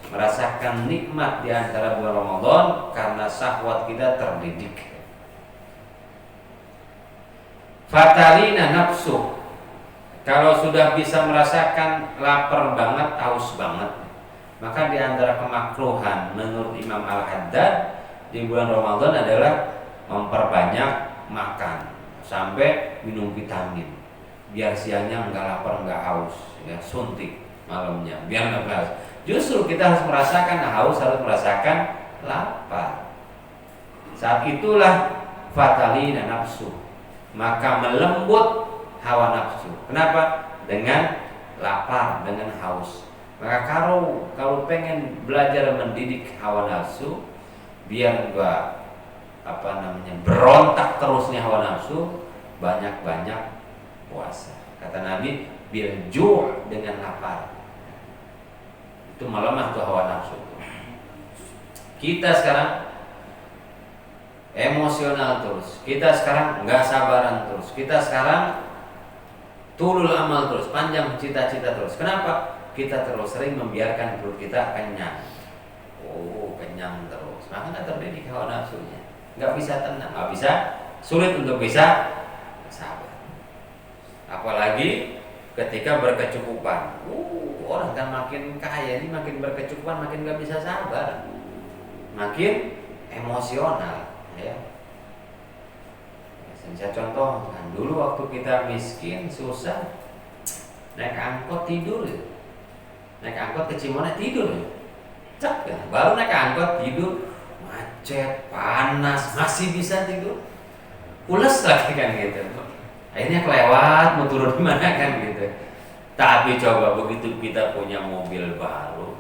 S1: merasakan nikmat di antara bulan Ramadan karena syahwat kita terdidik. Fatalina nafsu, kalau sudah bisa merasakan lapar banget, haus banget, maka di antara kemakruhan menurut Imam Al-Haddad di bulan Ramadan adalah memperbanyak makan sampai minum vitamin biar siangnya enggak lapar, enggak haus, ya, suntik malamnya biar enggak haus. Justru kita harus merasakan haus, harus merasakan lapar. Saat itulah fatalina nafsu, maka melembut hawa nafsu. Kenapa? Dengan lapar, dengan haus. Maka kalau pengen belajar mendidik hawa nafsu biar enggak berontak terus nih hawa nafsu, banyak-banyak puasa. Kata Nabi, bil-ju' dengan lapar. Itu melemah tuh hawa nafsu. Kita sekarang emosional terus, kita sekarang nggak sabaran terus, kita sekarang tulul amal terus, panjang cita-cita terus. Kenapa? Kita terus sering membiarkan perut kita kenyang. Kenyang terus, makanya terdidik hawa nafsunya. Nggak bisa tenang, nggak bisa, sulit untuk bisa sabar. Apalagi ketika berkecukupan. Orang kan makin kaya ini, makin berkecukupan, makin nggak bisa sabar, makin emosional. Ya. Saya contohkan dulu waktu kita miskin, susah, naik angkot tidur. Naik angkot ke Cimone tidur. Cek ya. Baru naik angkot tidur, macet, panas, masih bisa tidur. Pules lagi kan gitu. Akhirnya kelewat, mau turun di mana kan gitu. Tapi coba begitu kita punya mobil baru,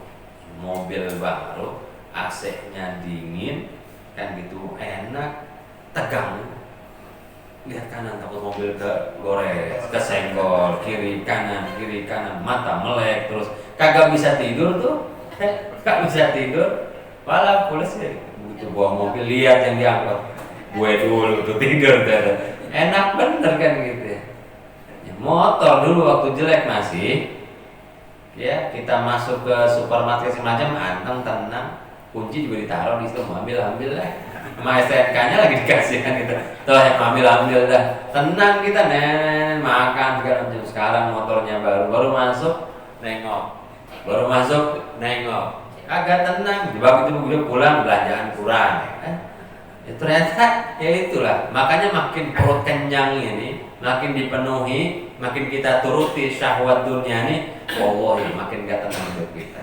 S1: AC-nya dingin, kan gitu enak, tegang. Lihat kanan takut mobil kegores, kesenggol, kiri kanan, mata melek terus, kagak bisa tidur tuh, kagak bisa tidur, malah pules ya. Begitu bawa mobil lihat yang diangkut, gue dulu tuh tidur tuh, enak bener kan gitu. Motor dulu waktu jelek masih, ya kita masuk ke supermarket semacam anteng tenang, kunci juga ditaruh di situ, ambil lah. Sama STNK-nya lagi dikasih kan gitu. Tuh yang ambil dah. Tenang kita makan segala macam. Sekarang motornya baru masuk nengok. Agak tenang. Sebab itu begitu pulang belanjaan kurang. Ya, ternyata ya itulah. Makanya makin perut kenyang ini, makin dipenuhi, makin kita turuti syahwat dunia ini, wallahi makin gak tenang hidup kita.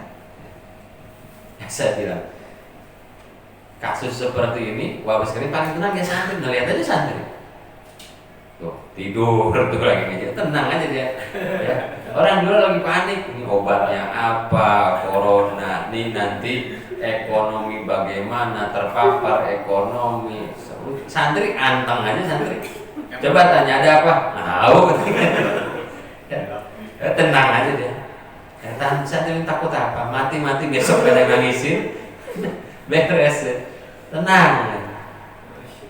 S1: Ya, saya bilang kasus seperti ini, wabah sekali paling tenang ya santri. Nah, lihat aja santri. Tuh, tidur tuh lagi aja. Tenang aja dia. Ya. Orang dulu lagi panik, ini obatnya apa? Corona, ini nanti ekonomi bagaimana, terpapar ekonomi. Santri anteng aja santri. Coba tanya ada apa? Tahu ya, tenang aja dia. Ya, santri takut apa? Mati besok ada yang nangisin. Beres ya. Tenang.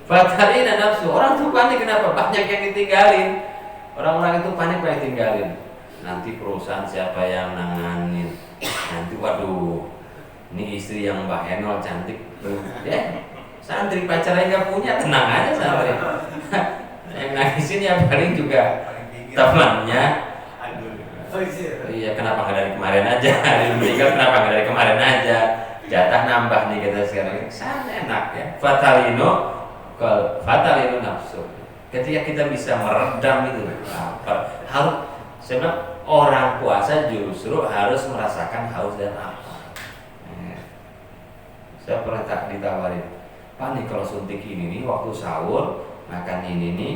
S1: Fatalina nafsu. Orang tuh panik kenapa? Banyak yang ditinggalin. Orang-orang itu panik banyak tinggalin. Nanti perusahaan siapa yang nanganin? Nanti waduh, ini istri yang Mbak Henol cantik. Ya, santri pacarnya nggak punya, tenang aja santri. Yang nangisin ya paling juga temannya. Iya, kenapa nggak dari kemarin aja? Kenapa nggak dari kemarin aja? Jatah nambah nih kita sekarang, sana enak ya. Fatalinu nafsu. Ketika kita bisa meredam itu lapar, harus sebab orang puasa justru harus merasakan haus dan lapar. Saya pernah ditawarin, Pak nih kalau suntik ini nih waktu sahur makan ini nih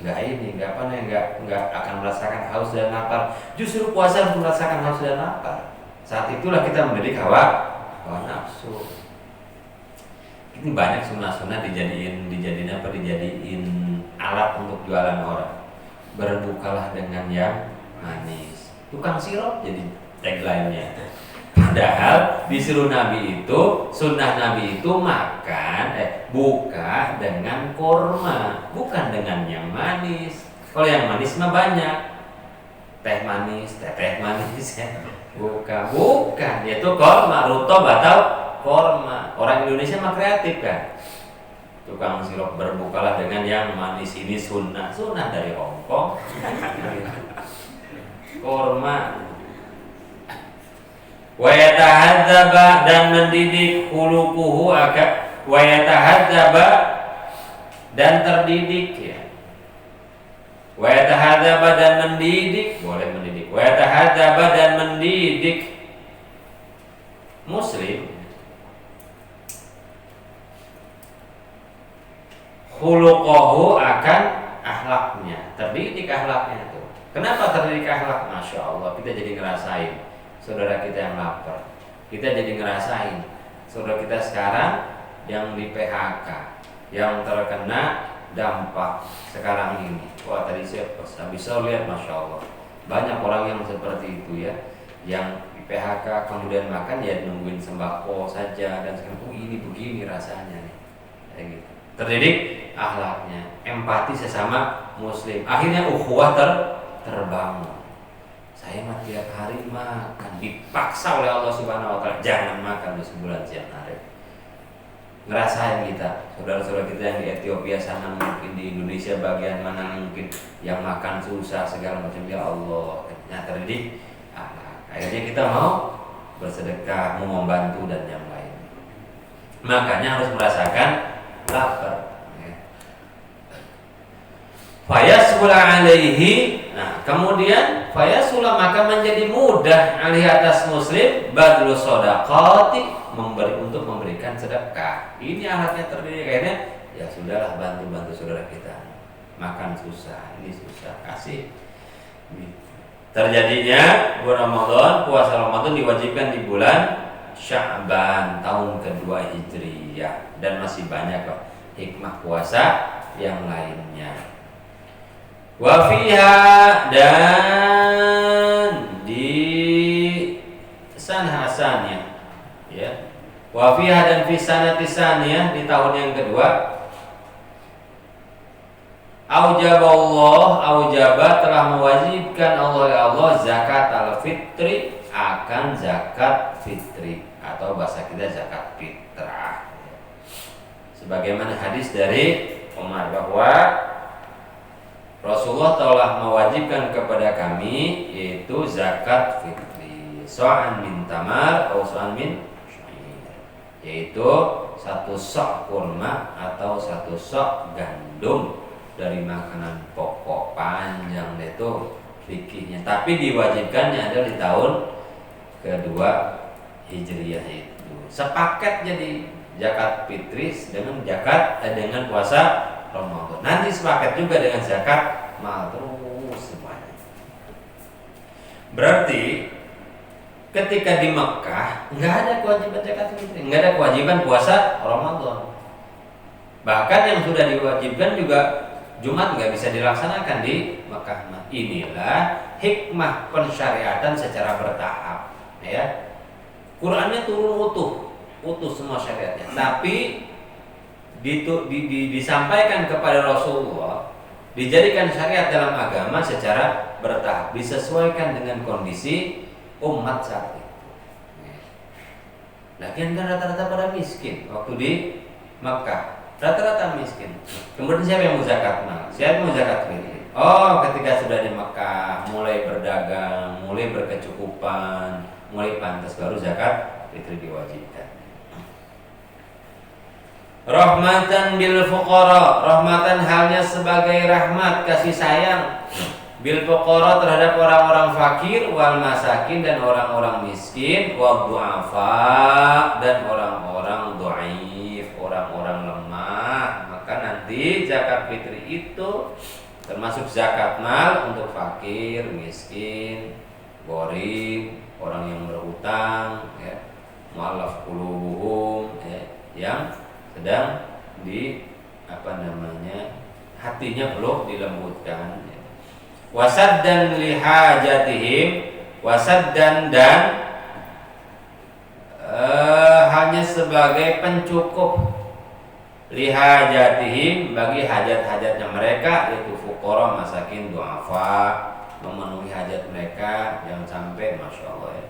S1: nggak akan merasakan haus dan lapar. Justru puasa harus merasakan haus dan lapar. Saat itulah kita mendidik hawa nafsu. Ini banyak sunnah-sunnah dijadiin alat untuk jualan orang. Berbukalah dengan yang manis. Tukang sirup jadi tagline-nya. Padahal disuruh Nabi itu, sunnah Nabi itu buka dengan kurma, bukan dengan yang manis. Kalau yang manis mah banyak. Teh manis ya. Bukan, yaitu korma, rutob atau korma. Orang Indonesia mah kreatif kan. Tukang sirup berbukalah dengan yang manis, ini sunnah dari Hongkong. Korma. Wa yatahadzaba dan mendidik khuluquhu wa yatahadzaba dan terdidik ya. Wa yatahadzaba dan mendidik, boleh mendidik. Wa yatahadzaba dan mendidik muslim khuluquhu akan akhlaknya, terdidik akhlaknya itu. Kenapa terdidik akhlak? Masya Allah, kita jadi ngerasain saudara kita yang lapar, kita jadi ngerasain saudara kita sekarang yang di PHK, yang terkena dampak sekarang ini. Wah, tadi saya bisa lihat, masya Allah, banyak orang yang seperti itu ya, yang di PHK kemudian makan ya nungguin sembako saja, dan sekarang ini begini rasanya nih, kayak gitu. Terdidik akhlaknya, empati sesama muslim, akhirnya ukhuwah terbangun. Saya mah tiap hari makan, dipaksa oleh Allah Subhanahu wa taala jangan makan di sebulan siang hari. Ngerasain kita, saudara-saudara kita yang di Ethiopia sana, mungkin di Indonesia bagian mana mungkin yang makan susah segala macam, ya Allah. Nah, terdidik akhirnya kita mau bersedekah, mau membantu dan yang lain. Makanya harus merasakan lapar. Fayasula alaihi. Nah, kemudian fayasula, maka menjadi mudah alaihi atas muslim badlu shadaqati, untuk memberikan sedekah. Ini akhlaknya terdidik. Kayaknya ya sudahlah, bantu saudara kita. Makan susah, ini susah, kasih. Terjadinya bulan Ramadan, puasa Ramadan diwajibkan di bulan Sya'ban tahun kedua Hijriyah, dan masih banyak kok hikmah puasa yang lainnya. Wa fiha, dan di sanah asannya ya. Wa fiha, dan fi sanati saniyah, di tahun yang kedua, aujaba telah mewajibkan Allah zakat al-fitri, akan zakat fitri, atau bahasa kita zakat fitrah. Sebagaimana hadis dari Umar bahwa Rasulullah telah mewajibkan kepada kami yaitu zakat fitri, so'an min tamar atau so'an min syair, yaitu 1 sok kurma atau 1 sok gandum dari makanan pokok. Panjang itu fikihnya, tapi diwajibkannya adalah di tahun kedua Hijriyah itu. Sepaket jadi zakat fitri dengan puasa Ramadan. Nanti sepaket juga dengan zakat mal, terus semuanya. Berarti ketika di Mekah nggak ada kewajiban zakat fitri, nggak ada kewajiban puasa Ramadan. Bahkan yang sudah diwajibkan juga Jumat nggak bisa dilaksanakan di Mekah. Nah, inilah hikmah pensyariatan secara bertahap. Ya, Qurannya turun utuh semua syariatnya, tapi disampaikan kepada Rasulullah, dijadikan syariat dalam agama secara bertahap, disesuaikan dengan kondisi umat saat itu. Lagian kan rata-rata pada miskin waktu di Makkah, rata-rata miskin. Kemudian siapa yang mau zakat mal? Siapa yang mau zakat fitri? Oh, ketika sudah di Makkah, mulai berdagang, mulai berkecukupan, mulai pantas, baru zakat fitri diwajibkan. Rahmatan bil fuqara, rahmatan halnya sebagai rahmat, kasih sayang, bil fuqara terhadap orang-orang fakir, wal masakin, dan orang-orang miskin, wal du'afa, dan orang-orang dhaif, orang-orang lemah. Maka nanti zakat fitri itu termasuk zakat mal untuk fakir, miskin, gharib, orang yang berhutang, ya, mu'allaf qulubuhum, ya, yang sedang hatinya belum dilembutkan. Wasad dan lihajatihim, wasad dan hanya sebagai pencukup lihajatihim, bagi hajat-hajatnya mereka, yaitu fuqara, masakin, du'afa, memenuhi hajat mereka. Jangan sampai, masya Allah ya,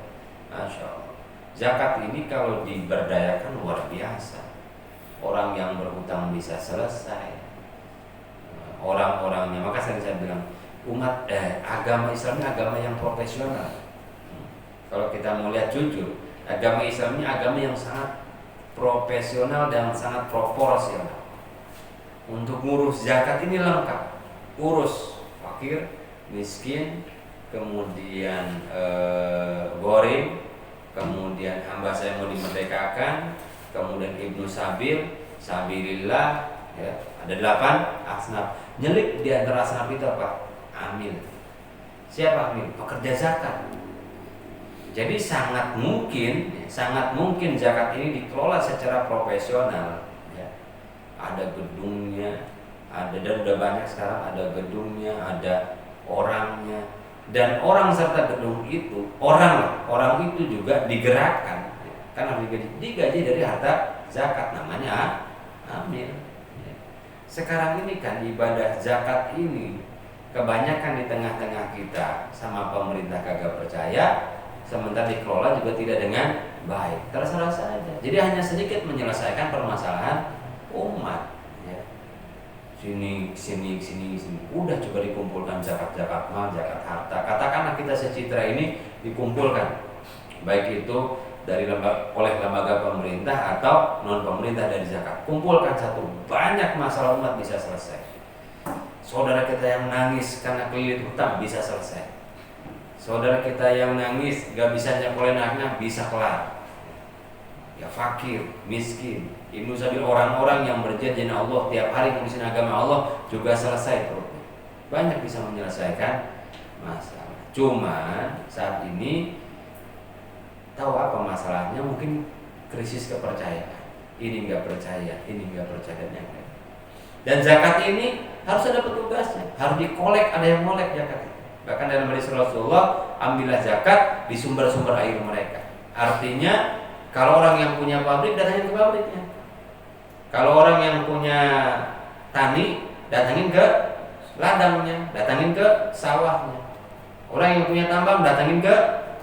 S1: masya Allah, zakat ini kalau diberdayakan luar biasa. Orang yang berhutang bisa selesai, orang-orangnya. Maka saya bilang agama Islam ini agama yang profesional. Kalau kita mau lihat jujur, agama Islam ini agama yang sangat profesional dan sangat proporsional. Untuk ngurus zakat ini lengkap, urus fakir, miskin, kemudian gharib, kemudian hamba saya mau dimerdekakan, kemudian ibnu sabilillah, ya, ada 8 asnaf. Nyelip di antara asnaf itu apa? Amil. Siapa amil? Pekerja zakat. Jadi sangat mungkin zakat ini dikelola secara profesional, ya. ada gedungnya, ada, dan udah banyak sekarang, ada gedungnya, ada orangnya, dan orang serta gedung itu, orang itu juga digerakkan, karena digaji dari harta zakat, namanya amil. Sekarang ini kan ibadah zakat ini kebanyakan di tengah-tengah kita sama pemerintah kagak percaya, sementara dikelola juga tidak dengan baik, terserah saja. Jadi hanya sedikit menyelesaikan permasalahan umat. Ya. Sini. Udah coba dikumpulkan zakat mal, zakat harta. Katakanlah kita secitra ini dikumpulkan, baik itu oleh lembaga pemerintah atau non pemerintah dari zakat. Kumpulkan satu, banyak masalah umat bisa selesai. Saudara kita yang nangis karena kelilit hutang bisa selesai. Saudara kita yang nangis gak bisa nyekolin anaknya bisa kelar. Ya fakir, miskin, Ibnu Sabil, orang-orang yang berjanji Allah tiap hari ngurusin agama Allah juga selesai perutnya. Banyak bisa menyelesaikan masalah. Cuman saat ini tahu apa masalahnya? Mungkin krisis kepercayaan. Ini nggak percaya, ini nggak percaya, dan yang lain. Dan zakat ini harus ada petugasnya, harus dikolek, ada yang molek zakat. Bahkan dalam hadis Rasulullah, ambillah zakat di sumber-sumber air mereka. Artinya kalau orang yang punya pabrik, datangin ke pabriknya. Kalau orang yang punya tani, datangin ke ladangnya, datangin ke sawahnya. Orang yang punya tambang, datangin ke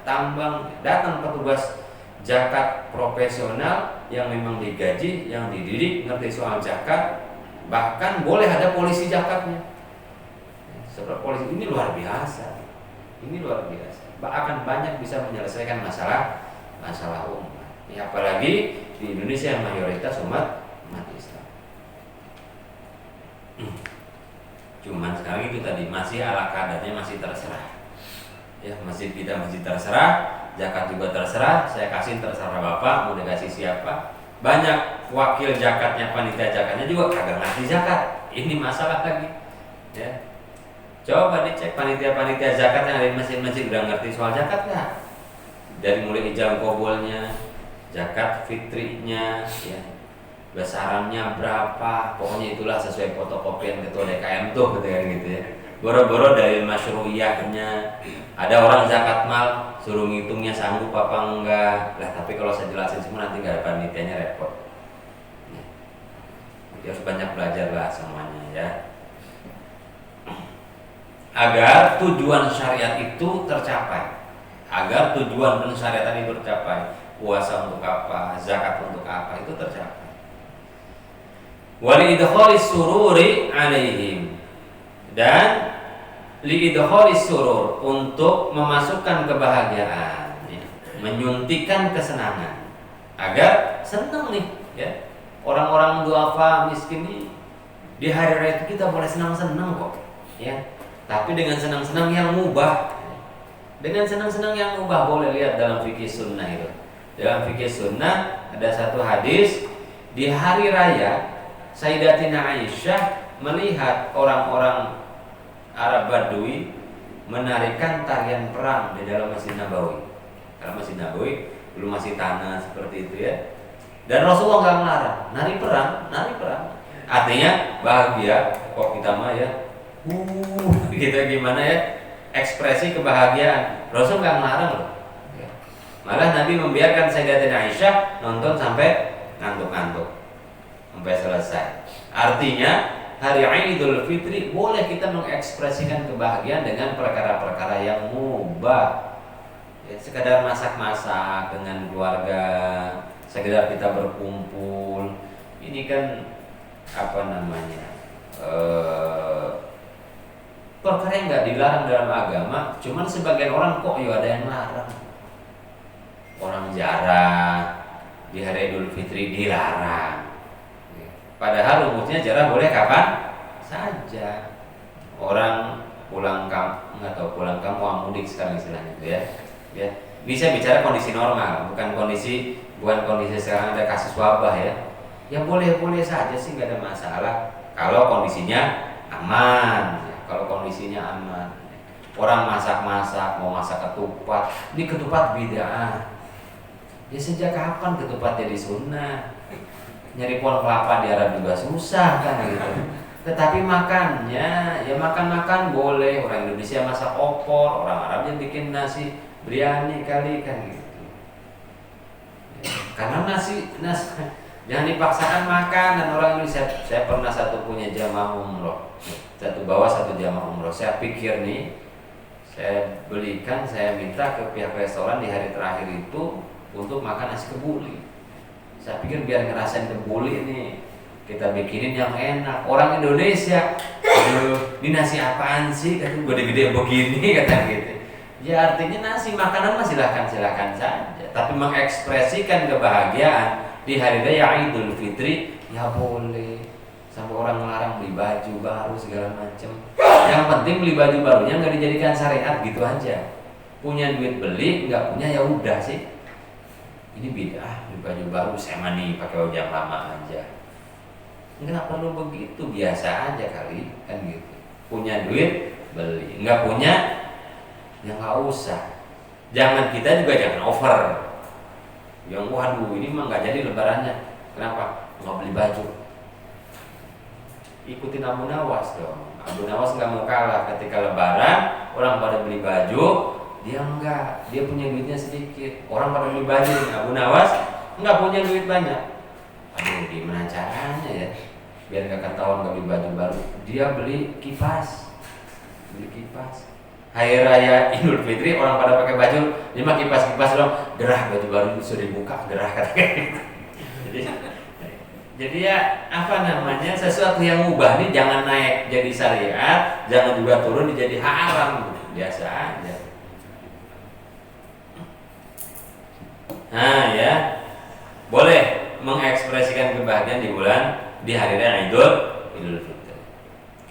S1: tambang. Datang petugas zakat profesional yang memang digaji, yang dididik, ngerti soal zakat. Bahkan boleh ada polisi zakatnya. Seperti polisi ini luar biasa. Ini luar biasa. Akan banyak bisa menyelesaikan masalah umat. Ya, apalagi di Indonesia yang mayoritas umat Islam. Cuman sekarang itu tadi masih ala kadarnya, masih terserah. Ya, masjid kita masih terserah, zakat juga terserah. Saya kasih terserah Bapak mau dikasih siapa. Banyak wakil zakatnya, panitia zakatnya juga kagak ngasih zakat. Ini masalah lagi. Ya. Coba dicek panitia-panitia zakat yang ada di masjid-masjid udah ngerti soal zakat nggak? Dari mulai ijab kabulnya, zakat fitrinya, ya, besarannya berapa, pokoknya itulah sesuai fotokopian ketua DKM tuh gitu ya. Boro-boro dari masyruiyahnya. Ada orang zakat mal suruh ngitungnya sanggup apa enggak lah, tapi kalau saya jelasin semua nanti nggak ada panitianya, repot. Jadi harus banyak belajar lah semuanya ya, agar tujuan syariat itu tercapai, agar tujuan pensyariatan itu tercapai. Puasa untuk apa, zakat untuk apa, itu tercapai. Walidkhalis sururi alaihim, dan liidkhalis surur, untuk memasukkan kebahagiaan, ya, menyuntikkan kesenangan, agar senang nih ya. Orang-orang duafa miskin ini di hari raya itu kita boleh senang-senang kok ya. Tapi dengan senang-senang yang mubah. Dengan senang-senang yang mubah, boleh lihat dalam fikih sunnah itu. Dalam fikih sunnah ada satu hadis, di hari raya Sayyidatina Aisyah melihat orang-orang Arab Badui menarikan tarian perang di dalam Masjid Nabawi. Karena Masjid Nabawi belum masih tanah seperti itu ya. Dan Rasulullah nggak melarang nari perang. Artinya bahagia kok kita mah ya. Gitu gimana ya, ekspresi kebahagiaan. Rasul nggak melarang loh. Malah Nabi membiarkan Sayyidatina Aisyah nonton sampai ngantuk-ngantuk sampai selesai. Artinya hari Idul Fitri boleh kita mengekspresikan kebahagiaan dengan perkara-perkara yang mubah. Ya, sekedar masak-masak dengan keluarga, sekedar kita berkumpul. Ini kan apa namanya? Perkara yang nggak dilarang dalam agama, cuman sebagian orang kok ya ada yang larang. Orang ziarah di hari Idul Fitri dilarang. Padahal rumusnya ziarah boleh kapan saja. Orang pulang kampung atau pulang kampung mudik sekarang istilahnya itu ya. Ya. Bisa bicara kondisi normal, bukan kondisi sekarang ada kasus wabah ya. Ya boleh-boleh saja sih, nggak ada masalah kalau kondisinya aman. Kalau kondisinya aman, orang masak-masak, mau masak ketupat, ini ketupat bid'ah. Ya sejak kapan ketupat jadi sunnah? nyari pohon kelapa di Arab juga susah kan gitu. Tetapi makannya, ya makan boleh. Orang Indonesia masak opor, orang Arabnya bikin nasi biryani kali kan gitu. Karena nasi jangan dipaksakan makan. Dan orang Indonesia, saya pernah punya jamaah umroh, bawa satu jamaah umroh. Saya pikir nih, saya belikan, saya minta ke pihak restoran di hari terakhir itu untuk makan nasi kebuli. Saya pikir biar ngerasain kebuli nih, kita bikinin yang enak. Orang Indonesia, aduh, ini nasi apaan sih? Kata gede-gede begini, kata gitu. Ya artinya nasi makanan mah silakan saja. Tapi mengekspresikan kebahagiaan di hari raya Idul Fitri, ya boleh. Sampai orang melarang beli baju baru segala macam. Yang penting beli baju barunya nggak dijadikan syariat gitu aja. Punya duit beli, nggak punya ya udah sih. Ini beda, beli baju baru saya mani pakai baju yang lama aja. Nggak perlu begitu, biasa aja kali kan gitu. Punya duit beli, nggak punya ya nggak usah. Kita juga jangan over. Yang waduh ini mah nggak jadi lebarannya. Kenapa? Nggak beli baju. Ikutin Abu Nawas dong. Abu Nawas nggak mau kalah ketika lebaran, orang pada beli baju, dia enggak. Dia punya duitnya sedikit. Orang pada beli baju, Abu Nawas nggak punya duit banyak. Aduh, gimana caranya ya? Biar nggak ketahuan nggak beli baju baru, dia beli kipas. Hari Raya Idul Fitri orang pada pakai baju, dia mah kipas dong. Gerah baju baru sudah dibuka, gerah katanya. Jadi ya sesuatu yang ubah nih jangan naik jadi syariat, jangan juga turun jadi haram, biasa aja. Nah ya, boleh mengekspresikan kebahagiaan di hari raya Idul Fitri.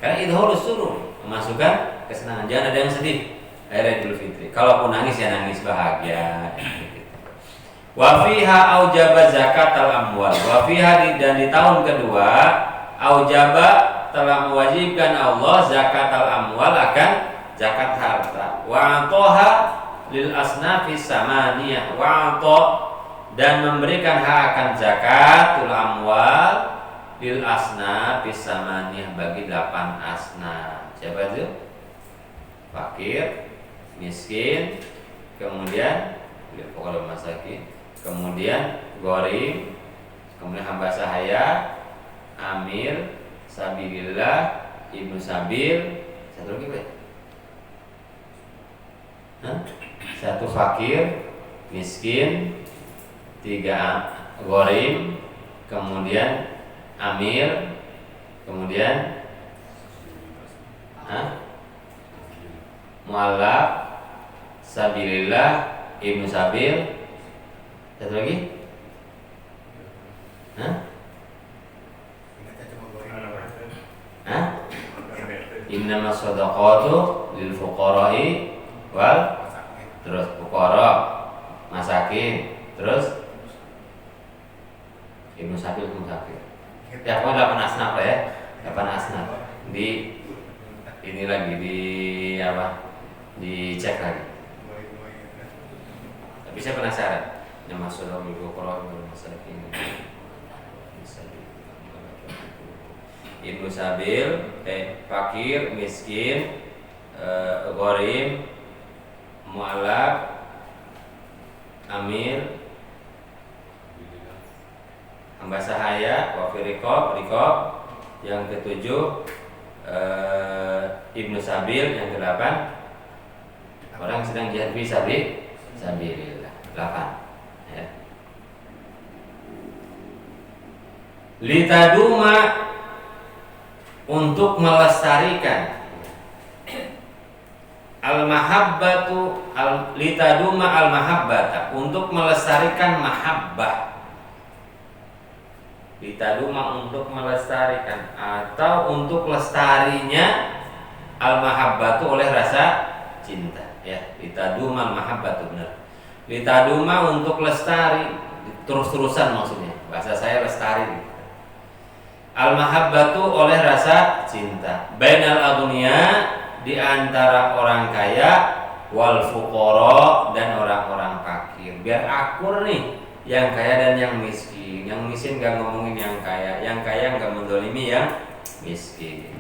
S1: Karena itu harus suruh memasukkan kesenangan, jangan ada yang sedih hari raya Idul Fitri. Kalaupun nangis ya nangis bahagia. Wa fiha aujaba zakatal amwal. Wa fiha dan di tahun kedua aujaba telah mewajibkan Allah zakatal amwal akan zakat harta. Wa atoha lil asnafis samaniyah. Wa ato dan memberikan hak akan zakatul amwal lil asnafis samaniyah bagi 8 asnaf. Siapa itu? Fakir, miskin, kemudian pokoknya masakin, kemudian gharib, kemudian hamba sahaya, amir, sabilillah, ibnu sabil, satu lagi Pak? Satu fakir, miskin, 3 gharib, kemudian amir, kemudian mu'allaf, sabilillah, ibnu sabil. Satu lagi? Innama shadaqatu lil fuqara'i wal terus fuqara, masakin, terus ibnu sabil. Ya, pokoknya 8 asnaf lah ya. 8 asnaf. Di ini lagi dicek lagi. Tapi saya penasaran. Nama surah Al-Qur'an masakin. Ibnu sabil, fakir, miskin, gharib, mu'allaf, amir, hamba sahaya, wa fi riqab. Yang ketujuh ibnu sabil. Yang ke-8 orang sedang jihad fi sabilillah. 8 ya. Litaduma untuk melestarikan al-mahabbatu litaduma al-mahabbata untuk melestarikan mahabbah. Litaduma untuk melestarikan atau untuk lestarinya al-mahabbatu oleh rasa cinta ya. Litaduma al-mahabbatu benar. Litaduma untuk lestari terus-terusan maksudnya. Bahasa saya lestari. Al-mahabbatu oleh rasa cinta. Bainal aghniya di antara orang kaya wal fuqara dan orang-orang fakir. Biar akur nih yang kaya dan yang miskin. miskin. Yang miskin gak ngomongin yang kaya gak mendolimi yang miskin.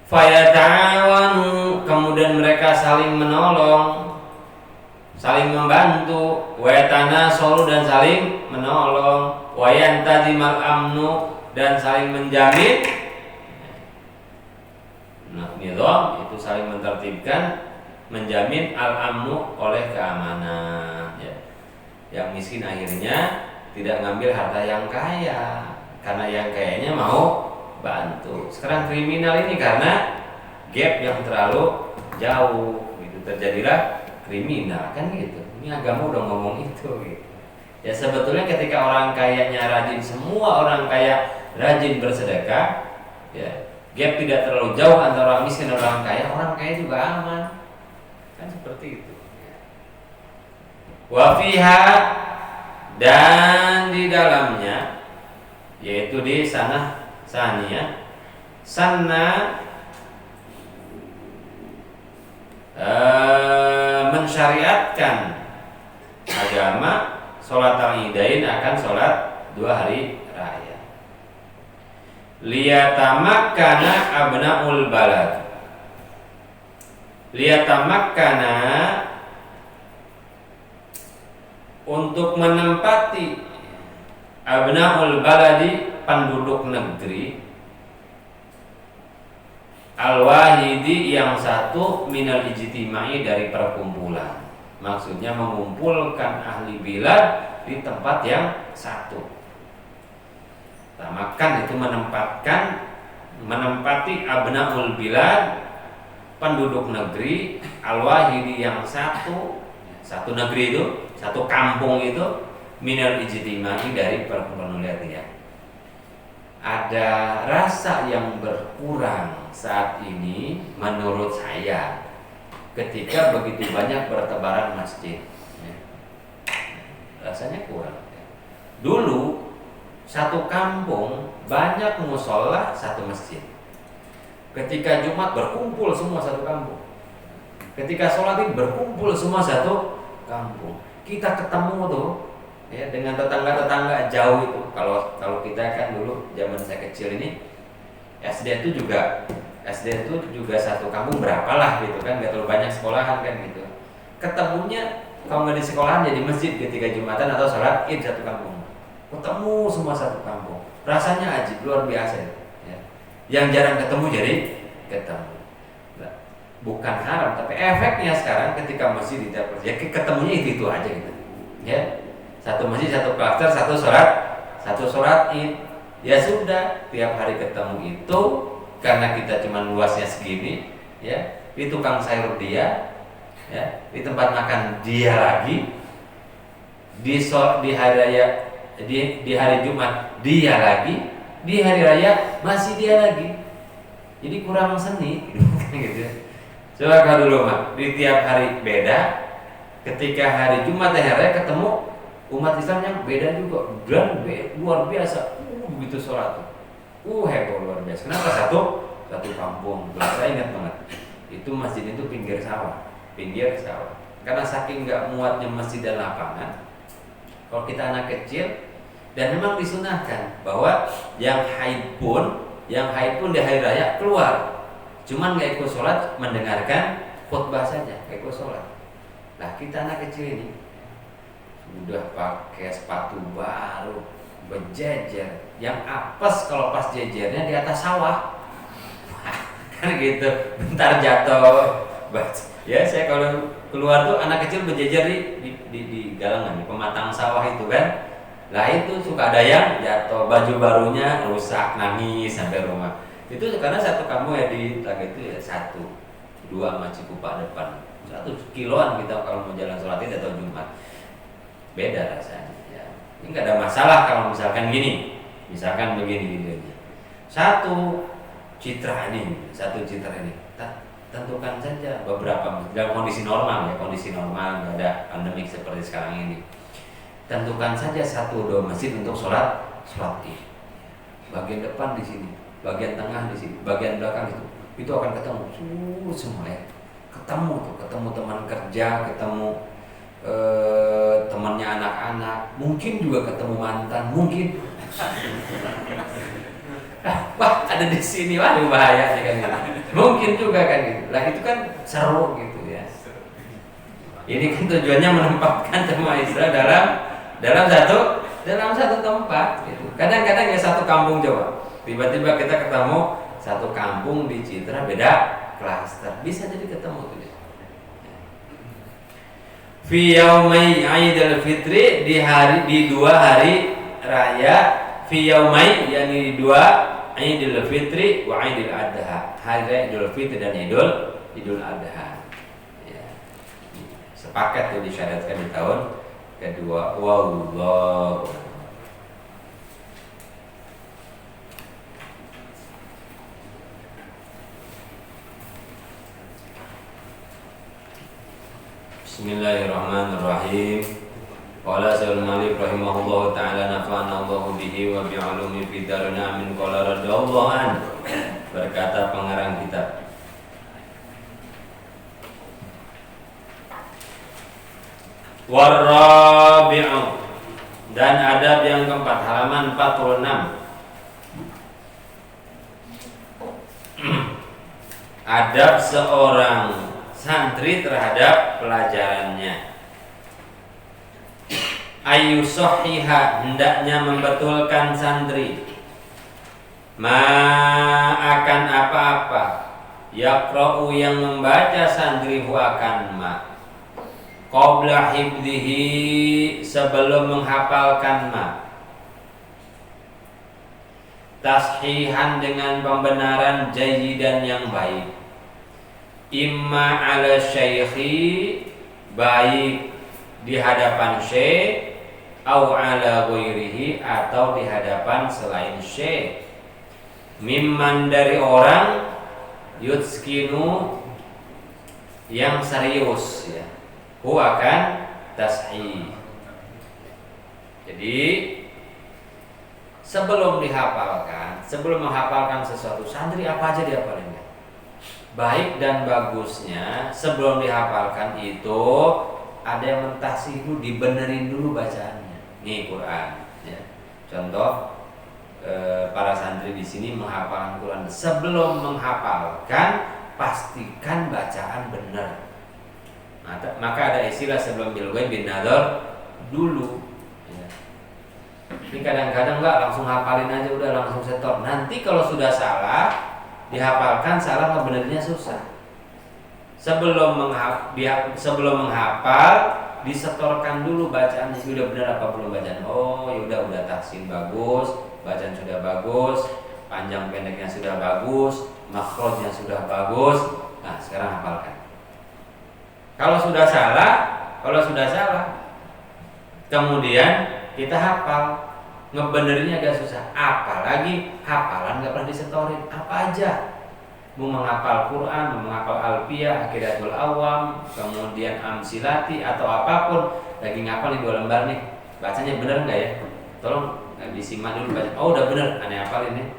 S1: Fayata'awanu, kemudian mereka saling menolong, saling membantu, wayatanasalu dan saling menolong, wayantadimal amnu dan saling menjamin. Nah, nizam itu saling mentertibkan, menjamin al-amnu oleh keamanan. Ya. Yang miskin akhirnya tidak ngambil harta yang kaya, karena yang kayanya mau bantu. Sekarang kriminal ini karena gap yang terlalu jauh, gitu terjadilah kriminal kan gitu. Ini agama udah ngomong itu gitu. Ya sebetulnya ketika orang kayanya rajin, semua orang kaya rajin bersedekah, ya gap tidak terlalu jauh antara orang miskin dan orang kaya juga aman. Kan seperti itu. Wa fiha, dan di dalamnya, yaitu di sana saniyah sanna mensyariatkan agama sholat al-idain akan sholat 2 hari raya. Liyatamakkana abnaul balad, liyatamakkana untuk menempati abnaul baladi penduduk negeri, al-wahidi yang satu, minal ijtimai dari perkumpulan. Maksudnya mengumpulkan ahli bilad di tempat yang satu. Tamakan itu menempati abnaul bilad, penduduk negeri, al-wahidi yang satu negeri itu, satu kampung itu, minal ijtimai dari perkumpulan ya. Ada rasa yang berkurang saat ini menurut saya ketika begitu banyak bertebaran masjid. Rasanya kurang. Dulu satu kampung banyak musola, satu masjid. Ketika Jumat berkumpul semua satu kampung. Ketika sholat Id berkumpul semua satu kampung. Kita ketemu tuh ya dengan tetangga-tetangga jauh itu. Kalau kita kan dulu zaman saya kecil ini SD itu juga satu kampung berapalah gitu kan, nggak terlalu banyak sekolahan kan gitu. Ketemunya kalau nggak di sekolahan jadi masjid ketika Jumatan atau sholat Id satu kampung. Ketemu semua satu kampung. Rasanya ajib luar biasa ya. Yang jarang ketemu jadi ketemu. Bukan haram, tapi efeknya sekarang ketika masjid di tiap ya ketemunya itu aja gitu. Ya. Satu masjid, satu klaster, satu sholat Id. Ya sudah, tiap hari ketemu itu karena kita cuma luasnya segini, ya. Di tukang sayur dia, ya. Di tempat makan dia lagi. Di hari raya, di hari Jumat dia lagi, di hari raya masih dia lagi. Jadi kurang seni, gitu. Coba kalau dulu mah, di tiap hari beda. Ketika hari Jumat hari raya ketemu umat Islam yang beda juga dan luar biasa. Begitu sholat heboh luar biasa. Kenapa? Satu kampung. Saya ingat banget itu masjid itu pinggir sawah. Karena saking nggak muatnya masjid dan lapangan, kalau kita anak kecil, dan memang disunahkan bahwa yang haid pun di hari raya keluar, cuman nggak ikut sholat, mendengarkan khutbah saja, nggak ikut sholat. Nah kita anak kecil ini udah pakai sepatu baru, berjejer, yang apes kalau pas jejernya di atas sawah, kan gitu, bentar jatuh. Ya saya kalau keluar tuh anak kecil berjejer di galangan, di pematang sawah itu kan. Lah itu suka ada yang jatuh, baju barunya rusak, nangis sampai rumah. Itu karena satu kamu ya di Tlaga itu ya 1, 2 sama Cikupa depan, 1 kiloan kita kalau mau jalan sholat Id atau Jumat. Beda rasanya ya. Ini nggak ada masalah kalau misalkan begini aja. Satu citra ini tentukan saja beberapa dalam kondisi normal nggak ada pandemik seperti sekarang ini. Tentukan saja 1-2 masjid untuk sholat Id. Bagian depan di sini, bagian tengah di sini, bagian belakang itu akan ketemu semua ya. Ketemu teman kerja, ketemu temannya anak-anak, mungkin juga ketemu mantan, mungkin. Wah, ada di sini, waduh bahaya sih kan gitu. Mungkin juga kan gitu. Lah itu kan seru gitu ya. Ini kan tujuannya menempatkan semua Islam dalam satu tempat gitu. Kadang-kadang ya satu kampung coba. Tiba-tiba kita ketemu satu kampung di Citra beda klaster. Bisa jadi ketemu tuh. Fi yaumai Aidil Fitri di dua hari raya fi yaumai yakni di dua Aidil Fitri wa Aidil Adha. Hari raya Idul Fitri dan Idul Adha. Ya. Sepakat tuh disyaratkan di tahun kedua. Wallahu Bismillahirrahmanirrahim. Qala Sayyidul Malik rahimahullah ta'ala nafa'ana Allahu bihi wa bi'ulumi fid darin amin. Qala radhiyallahu an. Berkata pengarang kitab, Warabi'u, dan adab yang keempat, halaman 46. Adab seorang santri terhadap pelajarannya. Ayu sohiha, hendaknya membetulkan santri. Ma akan apa-apa, yaqra'u yang membaca santri hu akan ma. Qabla hibdihi, sebelum menghafalkan ma. Tashihan dengan pembenaran jayidan yang baik. Imma ala syaikhi, baik di hadapan syekh, au ala ghairihi, atau di hadapan selain syekh. Mimman, dari orang, yutskinu, yang serius ya. Hu akan tashih. Jadi sebelum menghafalkan sesuatu, santri apa aja dihafalin. Baik dan bagusnya sebelum dihafalkan itu ada yang mentahsih dulu, dibenerin dulu bacaannya. Nih Quran ya. Contoh para santri di sini menghafalkan Quran, sebelum menghafalkan pastikan bacaan benar. Maka ada istilah sebelum bilghaib bin nadhar dulu ya. Ini kadang-kadang enggak langsung hafalin aja udah langsung setor. Nanti kalau sudah salah dihafalkan, salah ngebenerinnya susah. Sebelum menghafal disetorkan dulu bacaannya, sudah benar apa belum bacaan. Oh yaudah, udah tahsin bagus, bacaan sudah bagus, panjang pendeknya sudah bagus, makhrajnya sudah bagus. Nah sekarang hafalkan. Kalau sudah salah kemudian kita hafal, ngebenerinnya agak susah. Apalagi hafalan gak pernah disetorin. Apa aja, mau menghafal Quran, mau menghafal Alfiyah, Aqidatul Awam, kemudian Amsilati atau apapun, lagi ngapal nih 2 lembar nih, bacanya bener nggak ya? Tolong disimak dulu baca. Oh udah bener, aneh hafal ini.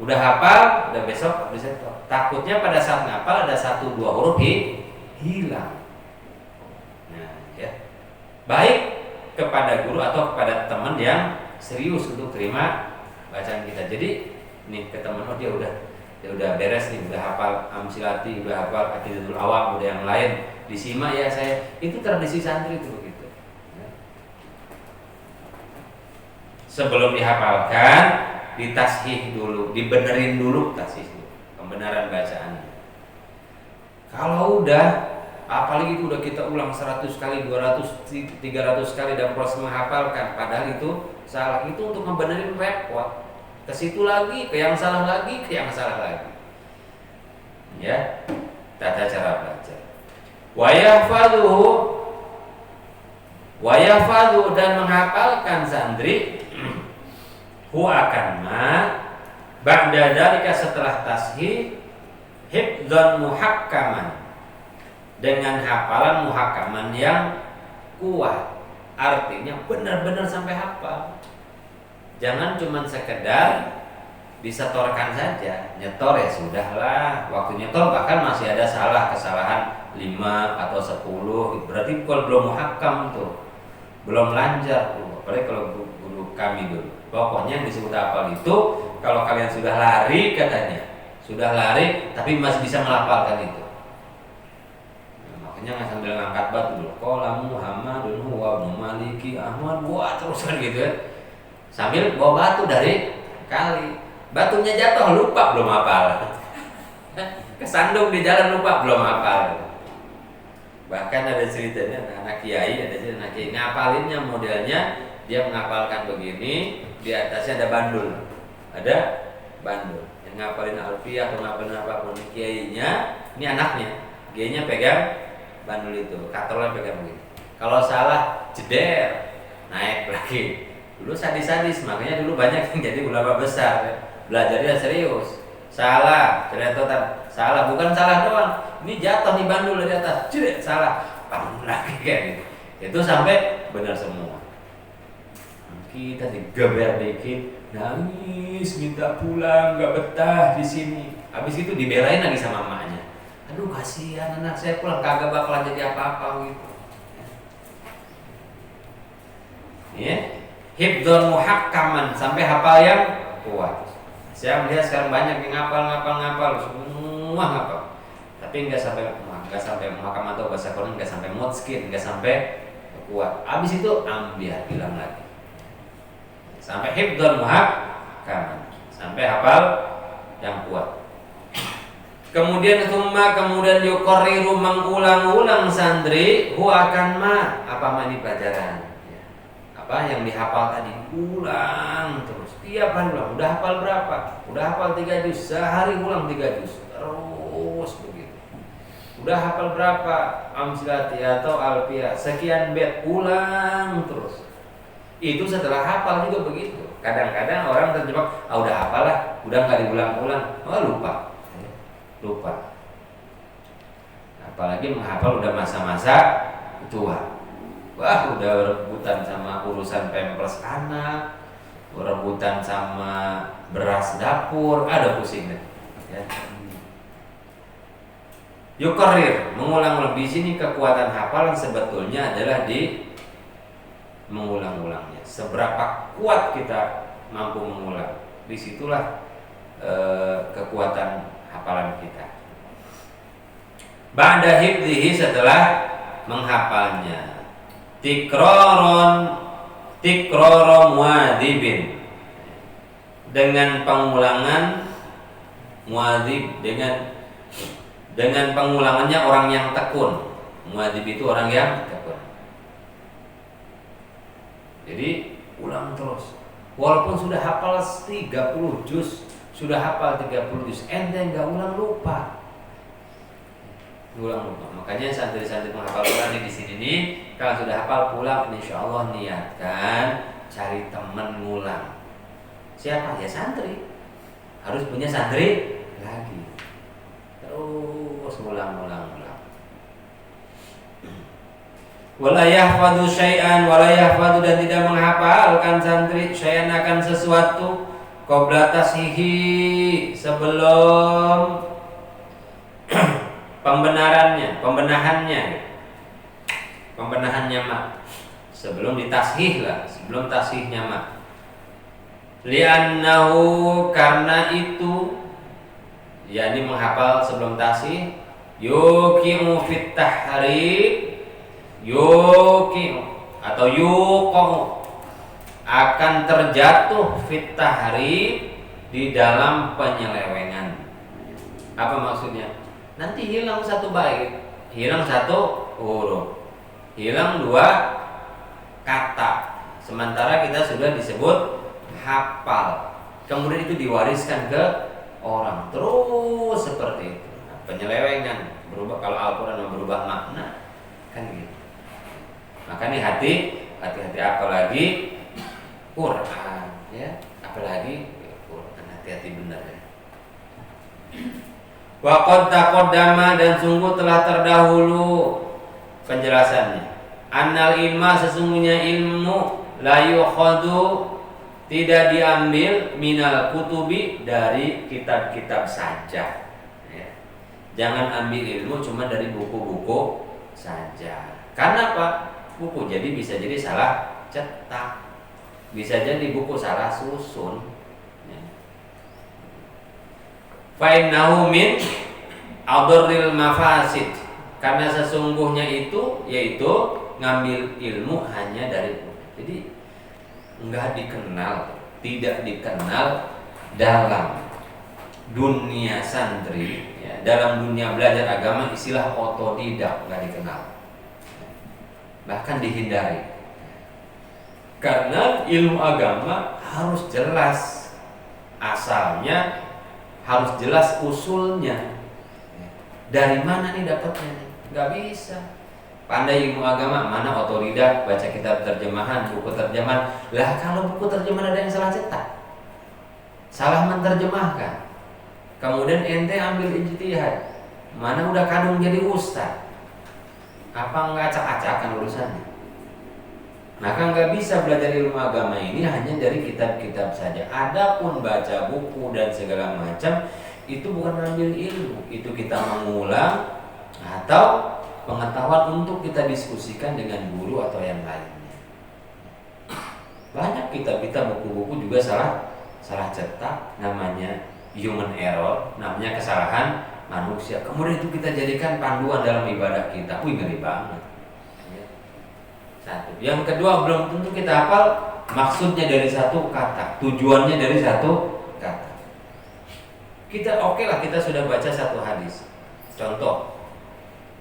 S1: Udah hafal, udah besok disetor. Takutnya pada saat ngapal ada 1-2 huruf hilang. Nah ya, baik kepada guru atau kepada teman yang serius untuk terima bacaan kita. Jadi nih ke teman, oh dia udah beres nih, udah hafal Amsilati, udah hafal Aqidatul Awam, udah yang lain disimak ya saya. Itu tradisi santri itu gitu. Ya. Sebelum dihafalkan, ditashih dulu, dibenerin dulu tashih dulu, pembenaran bacaannya. Kalau udah, apalagi itu udah kita ulang 100 kali, 200, 300 kali dalam proses menghafalkan, padahal itu salah, itu untuk membenerin repot. Ke situ lagi, ke yang salah lagi, ke yang salah lagi. Ya, tata cara belajar. Wa yahfadhu, dan menghafalkan santri hu akan ma ba'da dzalika, setelah tashih, hifdzan muhakkaman, dengan hafalan muhakkaman yang kuat. Artinya benar-benar sampai hafal. Jangan cuma sekedar disetorkan saja. Nyetor ya sudahlah, waktu nyetor bahkan masih ada kesalahan 5 atau 10, berarti kalau belum muhakam tuh, belum lancar tuh. Apalagi kalau guru kami dulu, pokoknya yang disebut hafal itu kalau kalian sudah lari, katanya sudah lari tapi masih bisa melafalkan itu. Makanya nggak sambil ngangkat batu dulu, qala Muhammadun huwa ibnu Maliki Ahmad, wah terus kan gitu ya, sambil bawa batu dari kali. Batunya jatuh, lupa, belum hafal. Kesandung di jalan, lupa, belum hafal. Bahkan ada ceritanya anak kiai, ngapalinnya modelnya dia menghafalkan begini, di atasnya ada bandul. Ada bandul. Yang ngapalin alfiyah atau ngapalin apapun, kiainya, ini anaknya. Kiainya pegang bandul itu, katornya pegang begini. Kalau salah, jeder, naik lagi. Dulu sadis-sadis, makanya dulu banyak yang jadi ulama besar ya. Belajarnya serius. Salah, ceretotan, salah, bukan salah doang. Ini jatuh nih bandul dari atas, jeder, salah, bangun lagi kayak gitu. Itu sampai benar semua. Kita digeber dikit, nangis, minta pulang, gak betah di sini. Habis itu dibelain lagi sama emaknya. Aduh kasihan anak saya pulang kagak bakalan jadi apa-apa gitu. Ya, hifdzun muhakkaman, sampai hafal yang kuat. Saya melihat sekarang banyak yang ngapal semua ngapal, tapi nggak sampai muhakam atau bahasa Quran, nggak sampai mutskin, nggak sampai kuat. Abis itu ambiar, hilang lagi. Sampai hifdzun muhakkaman, sampai hafal yang kuat. Kemudian yuqarriru, mengulang-ulang santri akan apa ini pelajaran. Apa yang dihafal tadi ulang terus, tiap hari ulang. Udah hafal berapa? Udah hafal 3 juz, sehari ulang 3 juz, terus begitu. Udah hafal berapa? Amsilati atau alfiyah, sekian bait, ulang terus. Itu setelah hafal juga begitu. Kadang-kadang orang terjebak, udah hafal lah, udah nggak diulang-ulang, lupa. Apalagi menghafal udah masa-masa tua. Wah, udah rebutan sama urusan pampers anak, rebutan sama beras dapur, ada pusing deh. Ya. Yuqarrir, mengulang lebih. Sini kekuatan hafalan sebetulnya adalah di mengulang-ulangnya. Seberapa kuat kita mampu mengulang, disitulah kekuatan hafalan kita. Ba'da hifdzihi, setelah menghafalnya. Tikroron muadzibin, dengan pengulangan muadzib, dengan pengulangannya orang yang tekun. Muadzib itu orang yang tekun. Jadi ulang terus. Walaupun sudah hafal 30 juz, sudah hafal 30 juz, ente enggak ulang, lupa. Makanya santri-santri menghafal Quran di sini nih, kalau sudah hafal pulang, insyaallah niatkan cari teman ngulang. Siapa? Ya santri. Harus punya santri lagi. Terus ulang. Wala yahfadzu syai'an, dan tidak menghafalkan santri syai'an akan sesuatu qabla tashihi, sebelum pembenahannya mak, sebelum ditashih lah, sebelum tashihnya mak. Li'annahu, karena itu, yakni menghafal sebelum tashih, yuqi'u fit tahrib, atau yuqa'u, akan terjatuh fit tahrib, di dalam penyelewengan. Apa maksudnya? Nanti hilang satu bait, hilang satu huruf, hilang 2 kata, sementara kita sudah disebut hafal. Kemudian itu diwariskan ke orang, terus seperti itu. Nah, penyelewengan berubah, kalau Al-Quran berubah makna, kan gitu. Makanya hati-hati, apalagi Quran, ya, apalagi Quran, hati-hati benar ya. Waqad taqaddama, dan sungguh telah terdahulu penjelasannya. Annal ilma, sesungguhnya ilmu, la yukhadu, tidak diambil minal kutubi, dari kitab-kitab saja. Ya. Jangan ambil ilmu cuma dari buku-buku saja. Karena apa? Buku jadi bisa jadi salah cetak, bisa jadi buku salah susun. Fa'innahu min adorril mafasid, karena sesungguhnya itu yaitu ngambil ilmu hanya dari buku. Jadi enggak dikenal, tidak dikenal dalam dunia santri, ya, dalam dunia belajar agama istilah otodidak enggak dikenal, bahkan dihindari. Karena ilmu agama harus jelas asalnya, harus jelas usulnya. Dari mana nih dapatnya? Nggak bisa. Pandai ilmu agama, mana otodidak, baca kitab terjemahan, buku terjemahan. Lah kalau buku terjemahan ada yang salah cetak, salah menerjemahkan, kemudian ente ambil ijtihad, mana udah kadung jadi ustaz, apa nggak acak-acakan urusannya? Maka nggak bisa belajar ilmu agama ini hanya dari kitab-kitab saja. Adapun baca buku dan segala macam itu bukan mengambil ilmu, itu kita mengulang atau pengetahuan untuk kita diskusikan dengan guru atau yang lainnya. Banyak kitab-kitab, buku-buku juga salah cetak, namanya human error, namanya kesalahan manusia. Kemudian itu kita jadikan panduan dalam ibadah kita. Wih, ngeri banget. Satu. Yang kedua, belum tentu kita hafal maksudnya dari satu kata, tujuannya dari satu kata. Kita oke lah, kita sudah baca satu hadis. Contoh,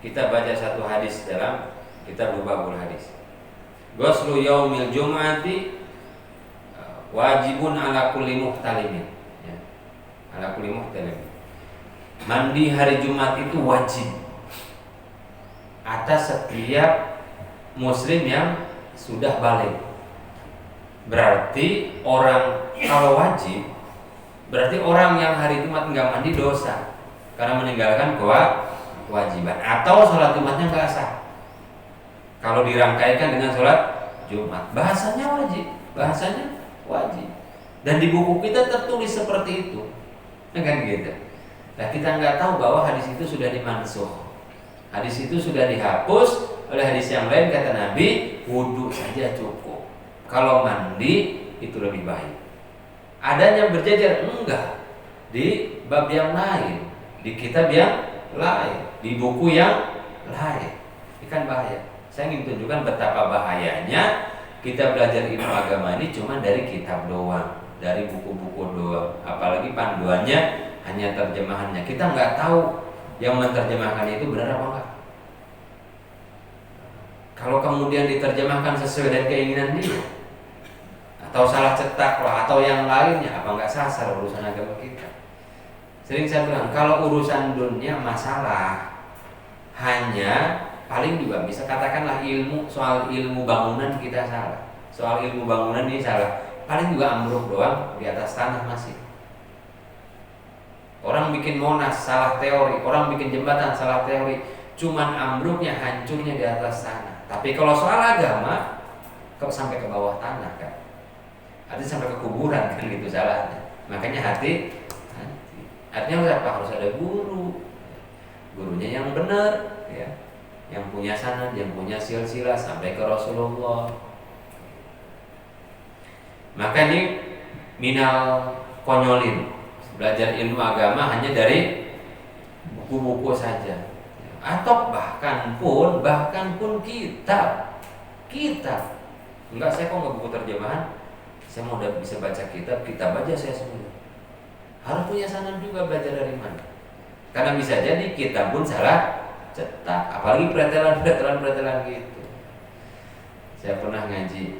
S1: kita baca satu hadis dalam kitab Rubahul Hadis. Ghuslu yaumil jum'ati wajibun ala kulli muhtalimin. Ya. Ala kulli muhtalimin. Mandi hari Jumat itu wajib atas setiap muslim yang sudah balik. Berarti orang kalau wajib, berarti orang yang hari Jumat nggak mandi dosa karena meninggalkan kewajiban, atau sholat Jumatnya nggak sah. Kalau dirangkaikan dengan sholat Jumat, bahasanya wajib. Dan di buku kita tertulis seperti itu, kan gitu. Nah kita nggak tahu bahwa hadis itu sudah dimansuh, hadis itu sudah dihapus oleh hadis yang lain. Kata Nabi, wudhu saja cukup, kalau mandi itu lebih baik. Adanya berjajar enggak, di bab yang lain, di kitab yang lain, di buku yang lain. Ini kan bahaya. Saya ingin tunjukkan betapa bahayanya kita belajar ilmu agama ini cuma dari kitab doang, dari buku-buku doang, apalagi panduannya hanya terjemahannya. Kita nggak tahu yang menerjemahkan itu benar apa enggak. Kalau kemudian diterjemahkan sesuai dengan keinginan dia, atau salah cetak lah, atau yang lainnya, apa nggak sasar urusan agama kita? Sering saya bilang, kalau urusan dunia masalah hanya paling juga bisa katakanlah ilmu, soal ilmu bangunan kita salah, soal ilmu bangunan ini salah, paling juga ambruk doang di atas tanah masih. Orang bikin Monas salah teori, orang bikin jembatan salah teori, cuman ambruknya, hancurnya di atas tanah. Tapi kalau soal agama, kok sampai ke bawah tanah kan? Artinya sampai ke kuburan kan, gitu salahnya. Makanya hati. Artinya apa? Harus ada guru, gurunya yang benar, ya, yang punya sanad, yang punya silsilah sampai ke Rasulullah. Maka ini minal konyolin, belajar ilmu agama hanya dari buku-buku saja, atau bahkan pun kitab. Enggak, saya kok nggak buku terjemahan, saya mau udah bisa baca kitab aja saya semua. Harus punya sanad juga, belajar dari mana? Karena bisa jadi kitab pun salah cetak, apalagi pretelan gitu. Saya pernah ngaji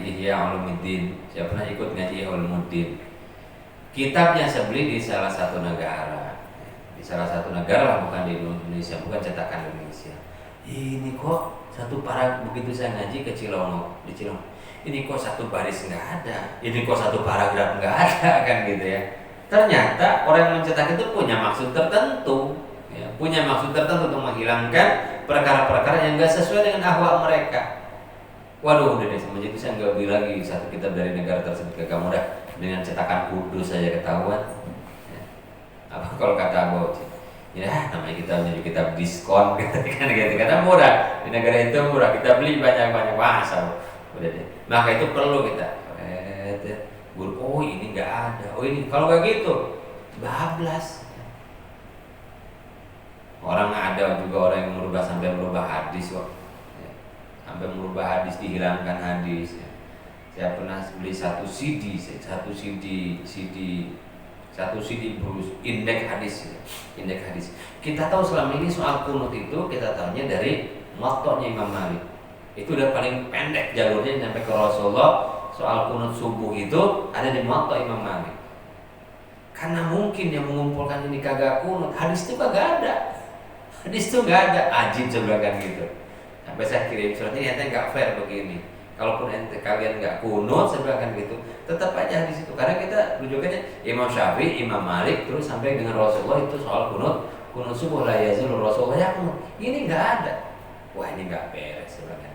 S1: Ihya Ulumuddin, saya pernah ikut ngaji Ihya Ulumuddin. Kitabnya saya beli di salah satu negara, lah, bukan di Indonesia, bukan cetakan Indonesia. Ini kok satu paragraf, begitu saya ngaji ke Cilongok, di Cilongok, ini kok satu baris nggak ada, ini kok satu paragraf nggak ada, kan gitu ya. Ternyata orang yang mencetak itu punya maksud tertentu, ya, untuk menghilangkan perkara-perkara yang nggak sesuai dengan ahwal mereka. Waduh, udah deh, semenjak itu saya nggak beli lagi satu kitab dari negara tersebut ke kamu dah, dengan cetakan kudus saja ketahuan. Ya. Apa kalau kata Abu, ya namanya kitab diskon kan gitu, karena murah di negara itu murah, kita beli banyak masa. Udah deh, maka itu perlu kita. Guru, oh ini nggak ada, oh ini kalau nggak gitu, bablas. Orang ada juga orang yang sampai merubah hadis kok. Sampai merubah hadis, dihilangkan hadis. Saya pernah beli satu CD Bruce indeks hadis. Kita tahu selama ini soal kunut itu kita tahunya dari mottonya Imam Malik. Itu udah paling pendek jalurnya sampai ke Rasulullah. Soal kunut subuh itu ada di motto Imam Malik. Karena mungkin yang mengumpulkan ini kagak kunut, hadis itu kagak ada. Hadis itu nggak ada, ajib sebenarnya gitu. Sampai saya kirim suratnya, ternyata nggak fair begini. Kalaupun kalian nggak kunut sebenarnya gitu, tetap aja hadis itu. Karena kita rujukannya Imam Syafi'i, Imam Malik, terus sampai dengan Rasulullah itu soal kunut subuh la yazul Rasulullah ya kunut. Ini nggak ada. Wah ini nggak beres sebenarnya.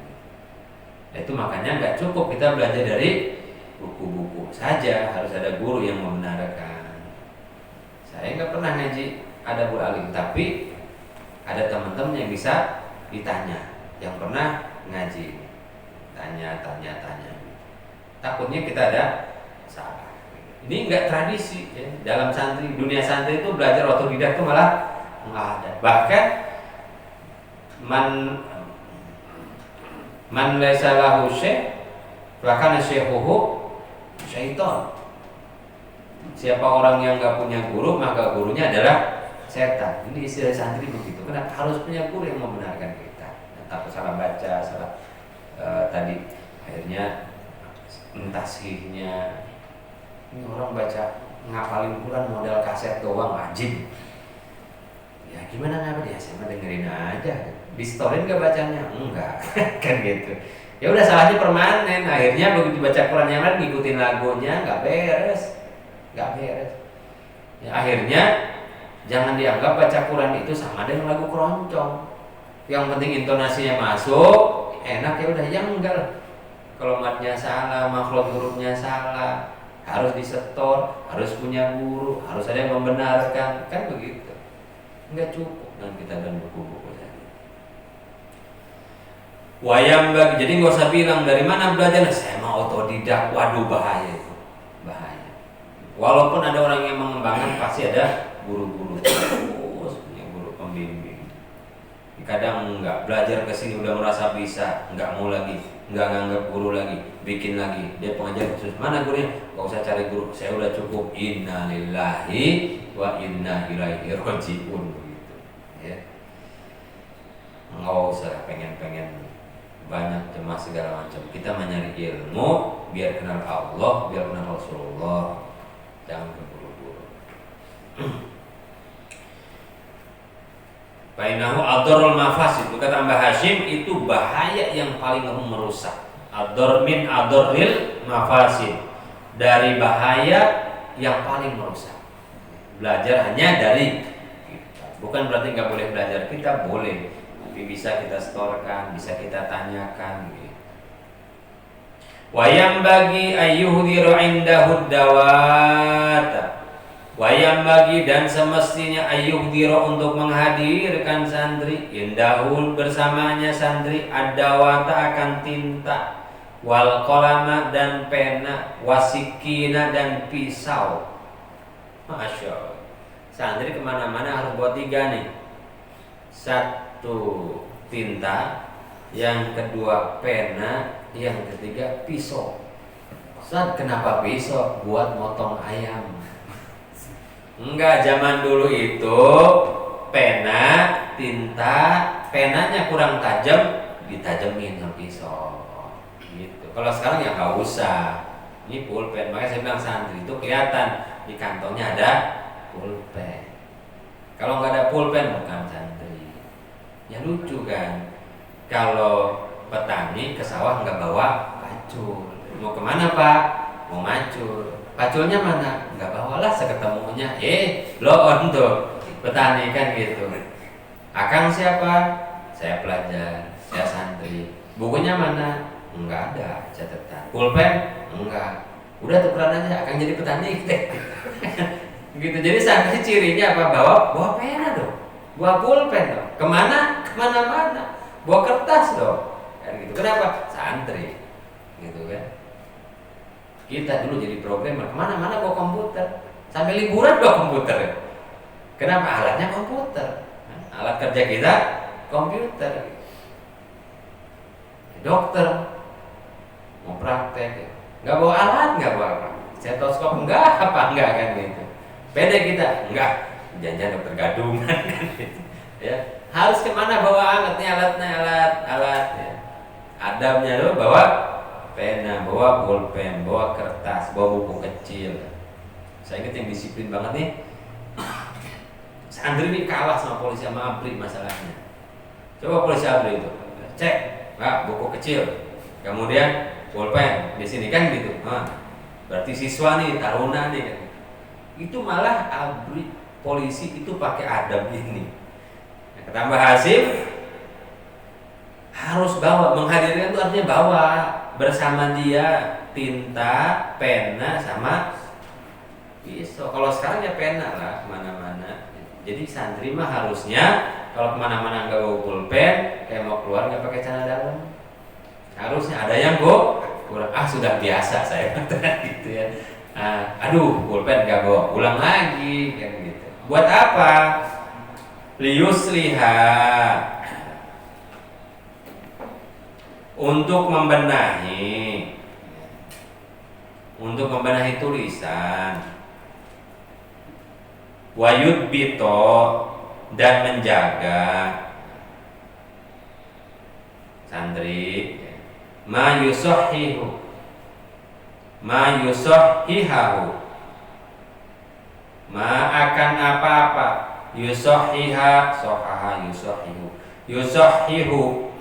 S1: Itu makanya nggak cukup kita belajar dari buku-buku saja, harus ada guru yang membenarkan. Saya nggak pernah ngaji ada Bu Alim, tapi ada teman-teman yang bisa ditanya, yang pernah ngaji, tanya. Takutnya kita ada salah. Ini enggak tradisi ya. Dalam dunia santri itu belajar otodidak itu malah enggak ada. Bahkan man laisa lahu syekh bahkan syekhuhu syaitan. Siapa orang yang enggak punya guru, maka gurunya adalah setan. Ini istilah santri begitu. Kenapa harus punya guru yang membenarkan kita? Takut salah baca, tadi akhirnya entasihnya. Ini orang baca ngapalin Quran modal kaset doang wajib. Ya gimana ngapa dia? Saya dengerin aja. Distorin gak bacanya? Enggak. Kan gitu. Ya udah salahnya permanen. Akhirnya begitu baca Quran yang lain ngikutin lagunya nggak beres. Ya, akhirnya jangan dianggap baca Quran itu sama dengan lagu keroncong. Yang penting intonasinya masuk, enak ya udah. Yang enggak lah. Kalau matnya salah, makhluk hurufnya salah, harus disetor, harus punya guru, harus ada yang membenarkan, kan begitu. Enggak cukup dengan kita dan buku-buku tadi. Wayang bagi, jadi nggak usah bilang dari mana belajar. Saya mau otodidak, waduh bahaya itu, bahaya. Walaupun ada orang yang mengembangkan, pasti ada guru-guru terus punya guru pembimbing. Kadang enggak belajar ke sini udah merasa bisa, enggak mau lagi, enggak nganggap guru lagi, bikin lagi. Dia pengajar khusus, mana gurunya? Enggak usah cari guru, saya udah cukup. Innalillahi wa inna ilaihi rajiun begitu. Ya. Enggak usah pengen banyak cemas segala macam. Kita mencari ilmu biar kenal Allah, biar kenal Rasulullah. Jangan ke guru-guru. Bainahu adorul mafasid. Kata Mbah Hashim itu bahaya yang paling merusak. Ador min adoril mafasid. Dari bahaya yang paling merusak. Belajar hanya dari kita. Bukan berarti nggak boleh belajar, kita boleh, tapi bisa kita setorkan, bisa kita tanyakan. Wayam bagi ayyuhdhiru indahu dawata. Wayam bagi dan semestinya ayyuhdhiru untuk menghadirkan santri indahul bersamanya santri ad-dawata akan tinta wal qalama dan pena wasikina dan pisau. Masya Allah. Santri kemana-mana harus bawa 3 nih. 1 tinta, yang kedua pena, yang ketiga pisau. Ustaz, kenapa pisau? Buat motong ayam. Enggak, zaman dulu itu pena, tinta, penanya kurang tajam, ditajemin sama pisau. Gitu. Kalau sekarang ya nggak usah. Ini pulpen, makanya saya bilang santri itu kelihatan di kantongnya ada pulpen. Kalau nggak ada pulpen bukan santri. Ya lucu kan? Kalau petani ke sawah nggak bawa pacul, mau kemana Pak? Mau macul. Paculnya mana? Nggak bawalah seketemunya. Loon tuh petani kan gitu. Akang siapa? Saya pelajar, saya santri. Bukunya mana? Enggak ada catatan. Pulpen? Enggak. Udah tukeran aja, akan jadi petani. Gitu. Jadi santri cirinya apa? Bawa pena dong, bawa pulpen dong. Kemana-mana. Bawa kertas dong. Kan gitu. Kenapa? Santri. Gitu kan. Kita dulu jadi programmer, kemana-mana bawa komputer. Sampai liburan bawa komputer. Kenapa? Alatnya komputer. Alat kerja kita komputer. Dokter mau praktek, nggak bawa alat, nggak bawa apa. Stetoskop enggak kan gitu. Pede kita enggak, jangan dokter gadungan kan gitu. Ya, harus kemana bawa alat ya. Adabnya lo bawa pena, bawa pulpen, bawa kertas, bawa buku kecil. Saya ingat yang disiplin banget nih, santri ini kalah sama polisi sama ABRI masalahnya. Coba polisi ABRI itu cek, buku kecil, kemudian pulpen di sini kan gitu. Berarti siswa nih, taruna nih kan. Itu malah ABRI polisi itu pakai adab ini. Ketambah hasil harus bawa, menghadirkan itu artinya bawa bersama dia tinta, pena sama pisau. Kalau sekarang ya pena lah kemana-mana. Jadi santri mah harusnya kalau kemana-mana nggak bawa pulpen, kayak mau keluar nggak pakai celana dalam. Harusnya ada yang kurang. Sudah biasa saya gitu ya. Aduh pulpen nggak bawa, ulang lagi kan gitu. Buat apa? Liyusliha, untuk membenahi tulisan, wayudbito, dan menjaga santri, ma yusohihahu, ma akan apa-apa, yusohiha, sohaha yusohihu,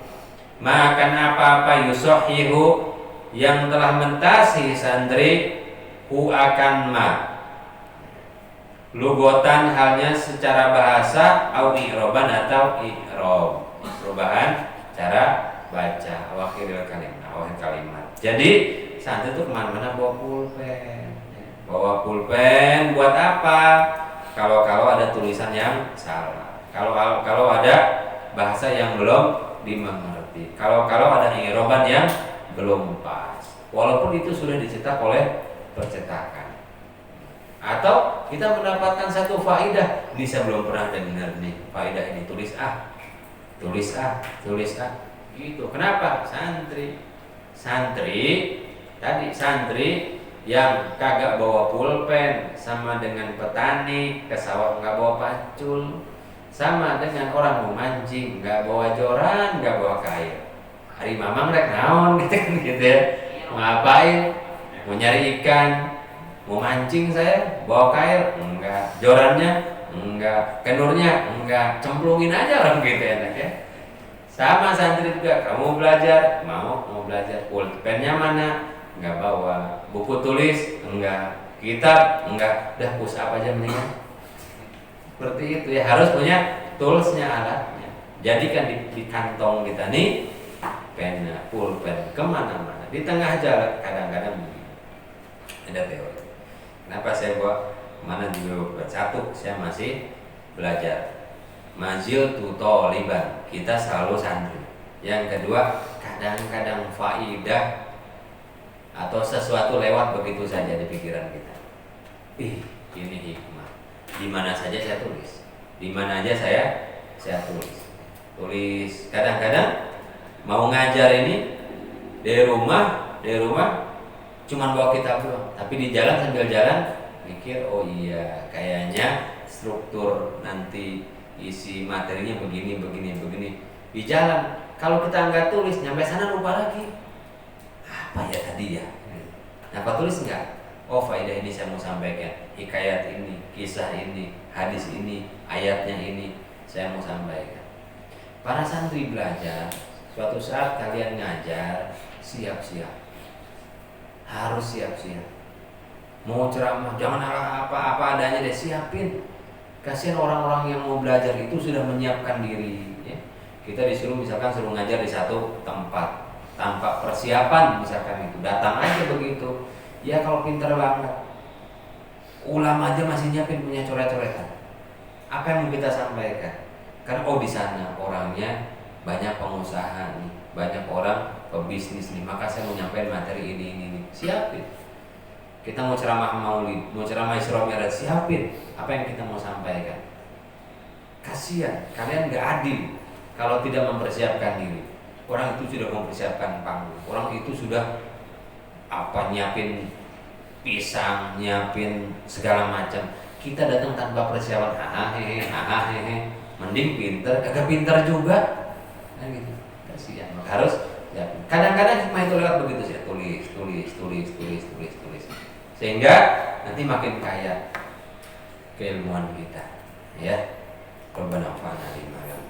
S1: ma akan apa-apa, yusohihu, yang telah mentasi santri, hu akan ma, lugotan halnya secara bahasa, au i'roban atau i'rob, perubahan cara baca, awakhir kalimat. Jadi santri itu kemana-mana bawa pulpen buat apa? Kalau ada tulisan yang salah, kalau ada bahasa yang belum dimengerti, kalau ada i'roban yang belum pas, walaupun itu sudah dicetak oleh percetakan. Atau kita mendapatkan satu faidah, ini saya belum pernah dengar nih faidah ini, tulis gitu. Kenapa? Santri yang kagak bawa pulpen sama dengan petani ke sawah nggak bawa pacul, sama dengan orang mau mancing nggak bawa joran, nggak bawa kail. Hari mamang rek naon gitu ya. Mau ngapain? Mau nyari ikan, mau mancing saya, bawa kail? Enggak. Jorannya? Enggak. Kenurnya? Enggak. Cemplungin aja orang gitu enak ya. Sama santri juga, kamu belajar, mau belajar, pulpennya mana? Enggak bawa. Buku tulis? Enggak. Kitab? Enggak. Udah push up aja mendingan. Seperti itu ya, harus punya toolsnya, alatnya. Jadikan di kantong kita nih pena, pulpen, kemana-mana. Di tengah jalan kadang-kadang ada teori. Kenapa saya bawa kemana juga satu, saya masih belajar. Mazil tutoliban, kita selalu santri. Yang kedua, kadang-kadang faidah atau sesuatu lewat begitu saja di pikiran kita. Ini hikmah. Di mana saja saya tulis, di mana aja saya tulis. Kadang-kadang mau ngajar ini dari rumah cuman bawa kitab doang, tapi di jalan sambil jalan mikir, oh iya kayaknya struktur nanti isi materinya begini. Di jalan kalau kita nggak tulis, nyampe sana lupa lagi. Apa ya tadi ya? Apa tulis nggak? Oh faedah ini saya mau sampaikan, hikayat ini, kisah ini, hadis ini, ayatnya ini saya mau sampaikan. Para santri belajar, suatu saat kalian ngajar, siap-siap. Harus siap-siap. Mau ceramah, jangan apa-apa adanya deh, siapin. Kasihan orang-orang yang mau belajar itu sudah menyiapkan diri ya. Kita disuruh misalkan suruh ngajar di satu tempat, tanpa persiapan misalkan itu, datang aja begitu. Ya kalau pintar banget, ulama aja masih nyiapin punya coret-coretan. Apa yang mau kita sampaikan? Kan di sana orangnya banyak pengusaha nih, banyak orang pebisnis nih, maka saya mau nyampein materi ini. Siapin. Kita mau ceramah Maulid, mau ceramah Isra Mi'raj, siapin apa yang kita mau sampaikan. Kasihan, kalian gak adil kalau tidak mempersiapkan diri. Orang itu sudah mempersiapkan panggung, orang itu sudah nyiapin pisang, nyiapin segala macam. Kita datang tanpa persiapan, hehe. Mending pinter, kagak pinter juga, kan gitu. Kasihan, maka harus siapin. Kadang-kadang hikmah itu lewat begitu sih, tulis, sehingga nanti makin kaya keilmuan kita, ya. Korban apa nanti malam.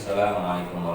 S1: Assalamualaikum warahmatullahi wabarakatuh.